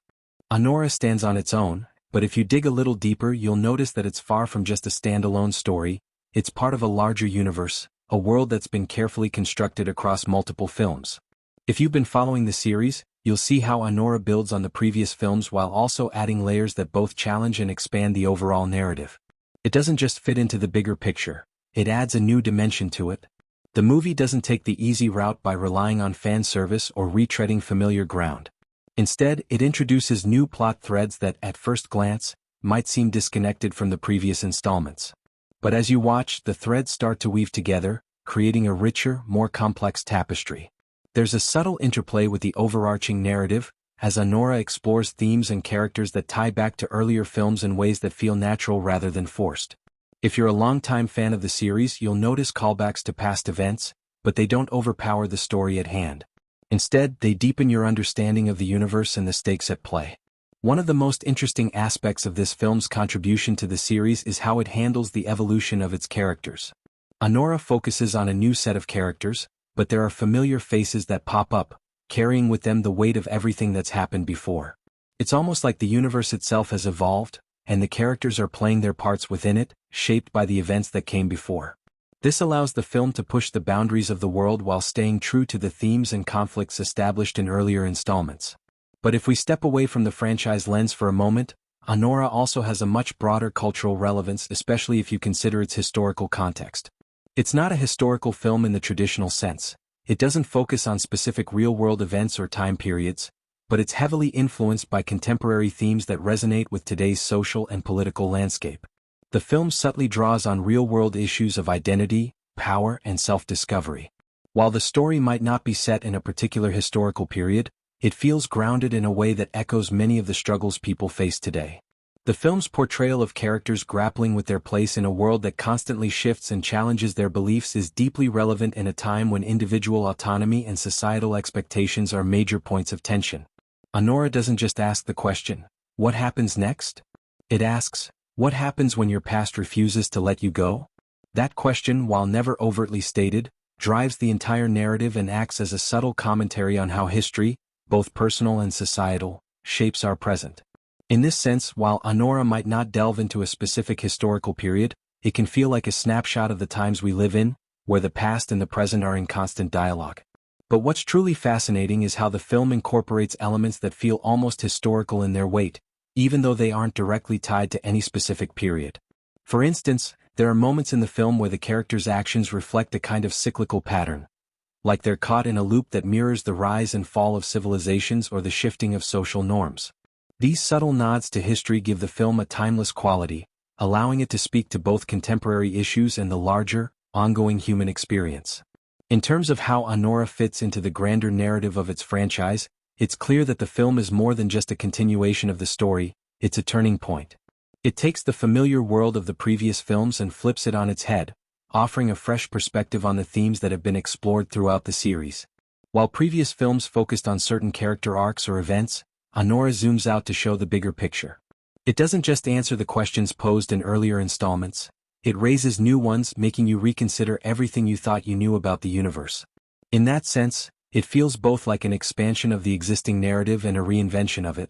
Anora stands on its own, but if you dig a little deeper you'll notice that it's far from just a standalone story, it's part of a larger universe, a world that's been carefully constructed across multiple films. If you've been following the series, you'll see how Anora builds on the previous films while also adding layers that both challenge and expand the overall narrative. It doesn't just fit into the bigger picture, it adds a new dimension to it. The movie doesn't take the easy route by relying on fan service or retreading familiar ground. Instead, it introduces new plot threads that, at first glance, might seem disconnected from the previous installments. But as you watch, the threads start to weave together, creating a richer, more complex tapestry. There's a subtle interplay with the overarching narrative, as Anora explores themes and characters that tie back to earlier films in ways that feel natural rather than forced. If you're a longtime fan of the series, you'll notice callbacks to past events, but they don't overpower the story at hand. Instead, they deepen your understanding of the universe and the stakes at play. One of the most interesting aspects of this film's contribution to the series is how it handles the evolution of its characters. Anora focuses on a new set of characters, but there are familiar faces that pop up, carrying with them the weight of everything that's happened before. It's almost like the universe itself has evolved, and the characters are playing their parts within it, shaped by the events that came before. This allows the film to push the boundaries of the world while staying true to the themes and conflicts established in earlier installments. But if we step away from the franchise lens for a moment, Anora also has a much broader cultural relevance, especially if you consider its historical context. It's not a historical film in the traditional sense. It doesn't focus on specific real-world events or time periods, but it's heavily influenced by contemporary themes that resonate with today's social and political landscape. The film subtly draws on real-world issues of identity, power, and self-discovery. While the story might not be set in a particular historical period, it feels grounded in a way that echoes many of the struggles people face today. The film's portrayal of characters grappling with their place in a world that constantly shifts and challenges their beliefs is deeply relevant in a time when individual autonomy and societal expectations are major points of tension. Anora doesn't just ask the question, "What happens next?" It asks, "What happens when your past refuses to let you go?" That question, while never overtly stated, drives the entire narrative and acts as a subtle commentary on how history, both personal and societal, shapes our present. In this sense, while Anora might not delve into a specific historical period, it can feel like a snapshot of the times we live in, where the past and the present are in constant dialogue. But what's truly fascinating is how the film incorporates elements that feel almost historical in their weight, even though they aren't directly tied to any specific period. For instance, there are moments in the film where the characters' actions reflect a kind of cyclical pattern, like they're caught in a loop that mirrors the rise and fall of civilizations or the shifting of social norms. These subtle nods to history give the film a timeless quality, allowing it to speak to both contemporary issues and the larger, ongoing human experience. In terms of how Anora fits into the grander narrative of its franchise, it's clear that the film is more than just a continuation of the story, it's a turning point. It takes the familiar world of the previous films and flips it on its head, offering a fresh perspective on the themes that have been explored throughout the series. While previous films focused on certain character arcs or events, Anora zooms out to show the bigger picture. It doesn't just answer the questions posed in earlier installments, it raises new ones, making you reconsider everything you thought you knew about the universe. In that sense, it feels both like an expansion of the existing narrative and a reinvention of it.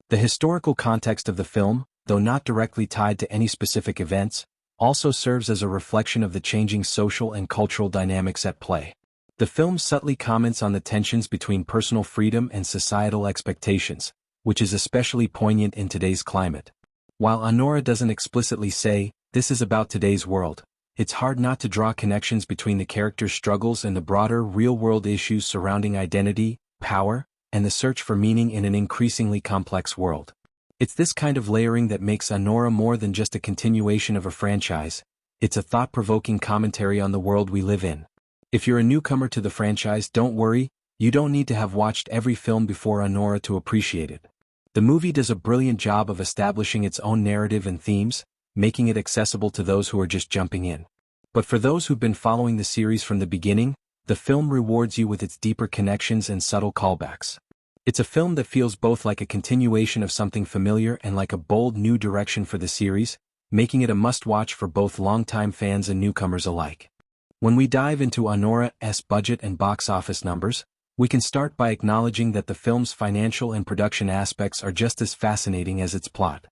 The historical context of the film, though not directly tied to any specific events, also serves as a reflection of the changing social and cultural dynamics at play. The film subtly comments on the tensions between personal freedom and societal expectations, which is especially poignant in today's climate. While Anora doesn't explicitly say, "This is about today's world," it's hard not to draw connections between the characters' struggles and the broader real-world issues surrounding identity, power, and the search for meaning in an increasingly complex world. It's this kind of layering that makes Anora more than just a continuation of a franchise, it's a thought-provoking commentary on the world we live in. If you're a newcomer to the franchise, don't worry, you don't need to have watched every film before Anora to appreciate it. The movie does a brilliant job of establishing its own narrative and themes, making it accessible to those who are just jumping in. But for those who've been following the series from the beginning, the film rewards you with its deeper connections and subtle callbacks. It's a film that feels both like a continuation of something familiar and like a bold new direction for the series, making it a must-watch for both longtime fans and newcomers alike. When we dive into Anora's budget and box office numbers, we can start by acknowledging that the film's financial and production aspects are just as fascinating as its plot.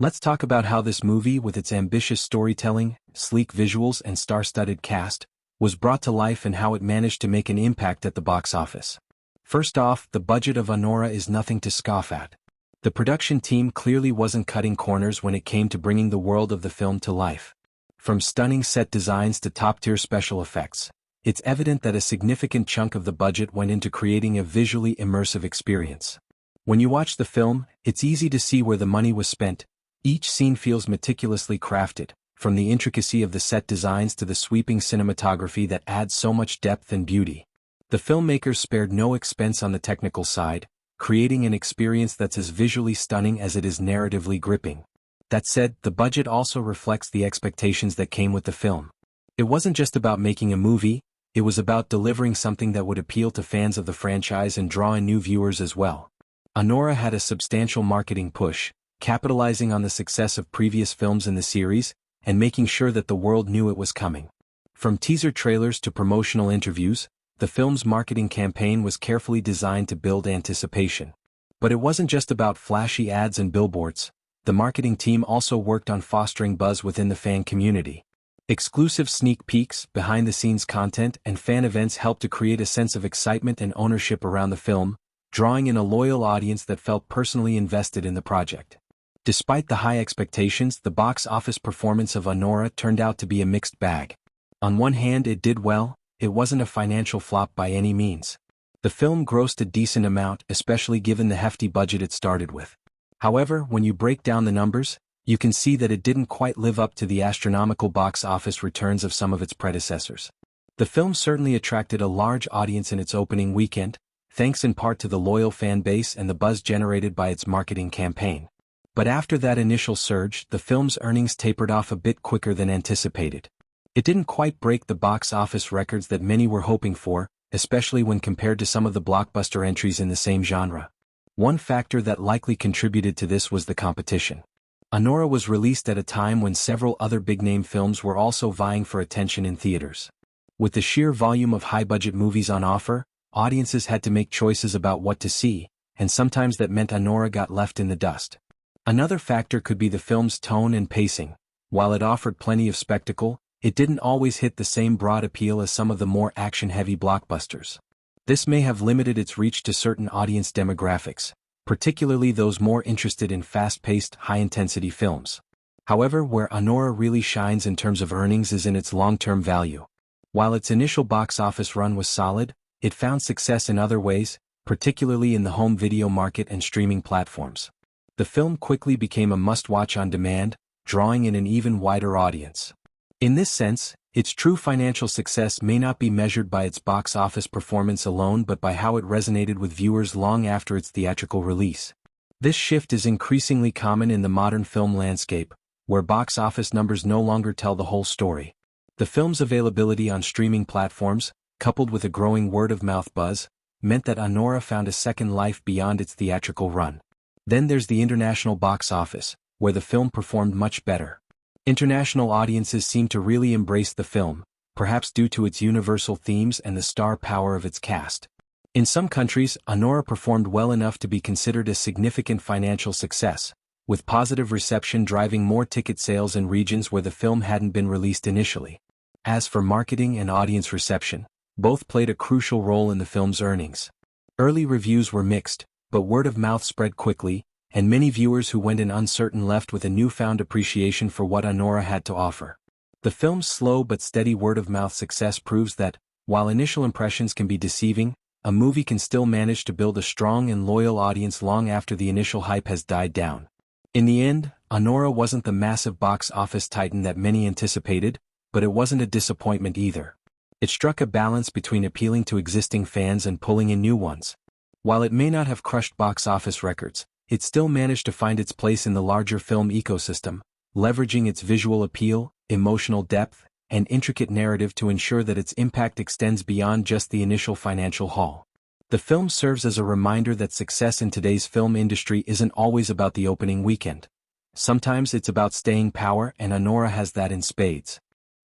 Let's talk about how this movie, with its ambitious storytelling, sleek visuals, and star-studded cast, was brought to life and how it managed to make an impact at the box office. First off, the budget of Anora is nothing to scoff at. The production team clearly wasn't cutting corners when it came to bringing the world of the film to life. From stunning set designs to top-tier special effects, it's evident that a significant chunk of the budget went into creating a visually immersive experience. When you watch the film, it's easy to see where the money was spent. Each scene feels meticulously crafted, from the intricacy of the set designs to the sweeping cinematography that adds so much depth and beauty. The filmmakers spared no expense on the technical side, creating an experience that's as visually stunning as it is narratively gripping. That said, the budget also reflects the expectations that came with the film. It wasn't just about making a movie, it was about delivering something that would appeal to fans of the franchise and draw in new viewers as well. Anora had a substantial marketing push, capitalizing on the success of previous films in the series, and making sure that the world knew it was coming. From teaser trailers to promotional interviews, the film's marketing campaign was carefully designed to build anticipation. But it wasn't just about flashy ads and billboards. The marketing team also worked on fostering buzz within the fan community. Exclusive sneak peeks, behind-the-scenes content, and fan events helped to create a sense of excitement and ownership around the film, drawing in a loyal audience that felt personally invested in the project. Despite the high expectations, the box office performance of Anora turned out to be a mixed bag. On one hand, it did well. It wasn't a financial flop by any means. The film grossed a decent amount, especially given the hefty budget it started with. However, when you break down the numbers, you can see that it didn't quite live up to the astronomical box office returns of some of its predecessors. The film certainly attracted a large audience in its opening weekend, thanks in part to the loyal fan base and the buzz generated by its marketing campaign. But after that initial surge, the film's earnings tapered off a bit quicker than anticipated. It didn't quite break the box office records that many were hoping for, especially when compared to some of the blockbuster entries in the same genre. One factor that likely contributed to this was the competition. Anora was released at a time when several other big-name films were also vying for attention in theaters. With the sheer volume of high-budget movies on offer, audiences had to make choices about what to see, and sometimes that meant Anora got left in the dust. Another factor could be the film's tone and pacing. While it offered plenty of spectacle, it didn't always hit the same broad appeal as some of the more action-heavy blockbusters. This may have limited its reach to certain audience demographics, particularly those more interested in fast-paced, high-intensity films. However, where Anora really shines in terms of earnings is in its long-term value. While its initial box office run was solid, it found success in other ways, particularly in the home video market and streaming platforms. The film quickly became a must-watch on demand, drawing in an even wider audience. In this sense, its true financial success may not be measured by its box office performance alone but by how it resonated with viewers long after its theatrical release. This shift is increasingly common in the modern film landscape, where box office numbers no longer tell the whole story. The film's availability on streaming platforms, coupled with a growing word-of-mouth buzz, meant that Anora found a second life beyond its theatrical run. Then there's the international box office, where the film performed much better. International audiences seem to really embrace the film, perhaps due to its universal themes and the star power of its cast. In some countries, Anora performed well enough to be considered a significant financial success, with positive reception driving more ticket sales in regions where the film hadn't been released initially. As for marketing and audience reception, both played a crucial role in the film's earnings. Early reviews were mixed, but word of mouth spread quickly, and many viewers who went in uncertain left with a newfound appreciation for what Anora had to offer. The film's slow but steady word-of-mouth success proves that, while initial impressions can be deceiving, a movie can still manage to build a strong and loyal audience long after the initial hype has died down. In the end, Anora wasn't the massive box office titan that many anticipated, but it wasn't a disappointment either. It struck a balance between appealing to existing fans and pulling in new ones. While it may not have crushed box office records, it still managed to find its place in the larger film ecosystem, leveraging its visual appeal, emotional depth, and intricate narrative to ensure that its impact extends beyond just the initial financial haul. The film serves as a reminder that success in today's film industry isn't always about the opening weekend. Sometimes it's about staying power, and Anora has that in spades.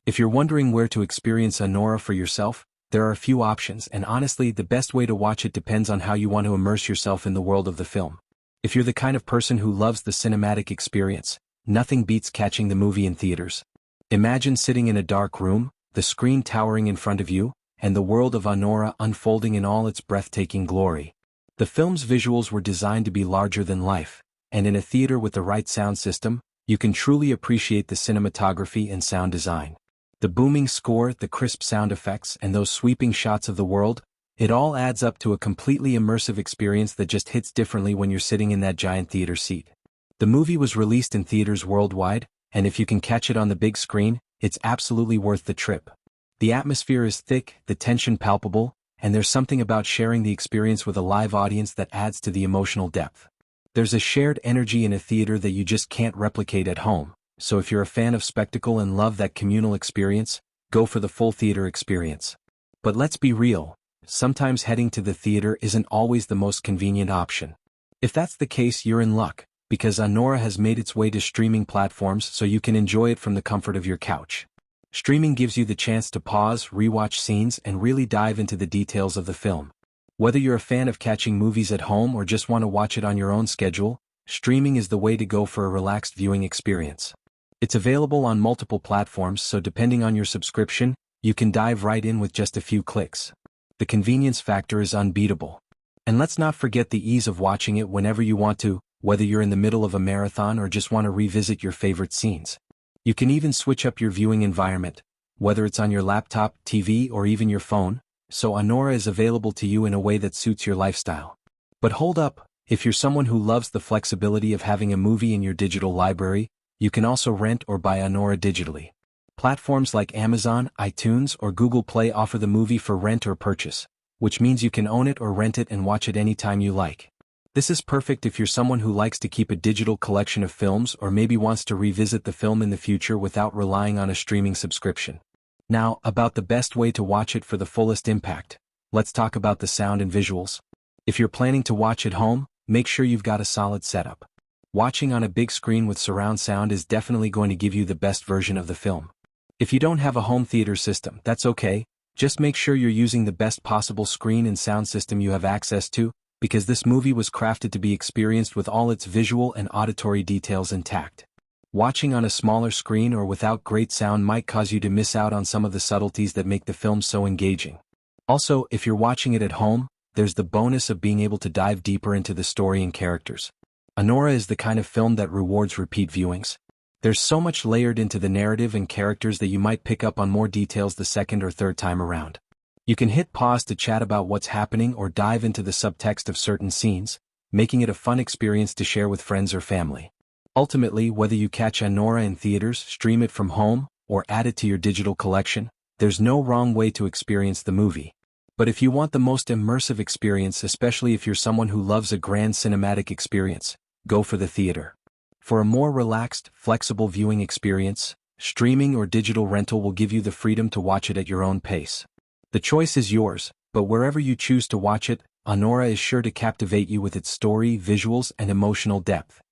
If you're wondering where to experience Anora for yourself, there are a few options, and honestly, the best way to watch it depends on how you want to immerse yourself in the world of the film. If you're the kind of person who loves the cinematic experience, nothing beats catching the movie in theaters. Imagine sitting in a dark room, the screen towering in front of you, and the world of Anora unfolding in all its breathtaking glory. The film's visuals were designed to be larger than life, and in a theater with the right sound system, you can truly appreciate the cinematography and sound design. The booming score, the crisp sound effects, and those sweeping shots of the world, it all adds up to a completely immersive experience that just hits differently when you're sitting in that giant theater seat. The movie was released in theaters worldwide, and if you can catch it on the big screen, it's absolutely worth the trip. The atmosphere is thick, the tension palpable, and there's something about sharing the experience with a live audience that adds to the emotional depth. There's a shared energy in a theater that you just can't replicate at home, so if you're a fan of spectacle and love that communal experience, go for the full theater experience. But let's be real, sometimes heading to the theater isn't always the most convenient option. If that's the case, you're in luck, because Anora has made its way to streaming platforms so you can enjoy it from the comfort of your couch. Streaming gives you the chance to pause, rewatch scenes, and really dive into the details of the film. Whether you're a fan of catching movies at home or just want to watch it on your own schedule, streaming is the way to go for a relaxed viewing experience. It's available on multiple platforms, so depending on your subscription, you can dive right in with just a few clicks. The convenience factor is unbeatable. And let's not forget the ease of watching it whenever you want to, whether you're in the middle of a marathon or just want to revisit your favorite scenes. You can even switch up your viewing environment, whether it's on your laptop, TV, or even your phone, so Anora is available to you in a way that suits your lifestyle. But hold up, if you're someone who loves the flexibility of having a movie in your digital library, you can also rent or buy Anora digitally. Platforms like Amazon, iTunes, or Google Play offer the movie for rent or purchase, which means you can own it or rent it and watch it anytime you like. This is perfect if you're someone who likes to keep a digital collection of films or maybe wants to revisit the film in the future without relying on a streaming subscription. Now, about the best way to watch it for the fullest impact, let's talk about the sound and visuals. If you're planning to watch at home, make sure you've got a solid setup. Watching on a big screen with surround sound is definitely going to give you the best version of the film. If you don't have a home theater system, that's okay, just make sure you're using the best possible screen and sound system you have access to, because this movie was crafted to be experienced with all its visual and auditory details intact. Watching on a smaller screen or without great sound might cause you to miss out on some of the subtleties that make the film so engaging. Also, if you're watching it at home, there's the bonus of being able to dive deeper into the story and characters. Anora is the kind of film that rewards repeat viewings. There's so much layered into the narrative and characters that you might pick up on more details the second or third time around. You can hit pause to chat about what's happening or dive into the subtext of certain scenes, making it a fun experience to share with friends or family. Ultimately, whether you catch Anora in theaters, stream it from home, or add it to your digital collection, there's no wrong way to experience the movie. But if you want the most immersive experience, especially if you're someone who loves a grand cinematic experience, go for the theater. For a more relaxed, flexible viewing experience, streaming or digital rental will give you the freedom to watch it at your own pace. The choice is yours, but wherever you choose to watch it, Anora is sure to captivate you with its story, visuals, and emotional depth.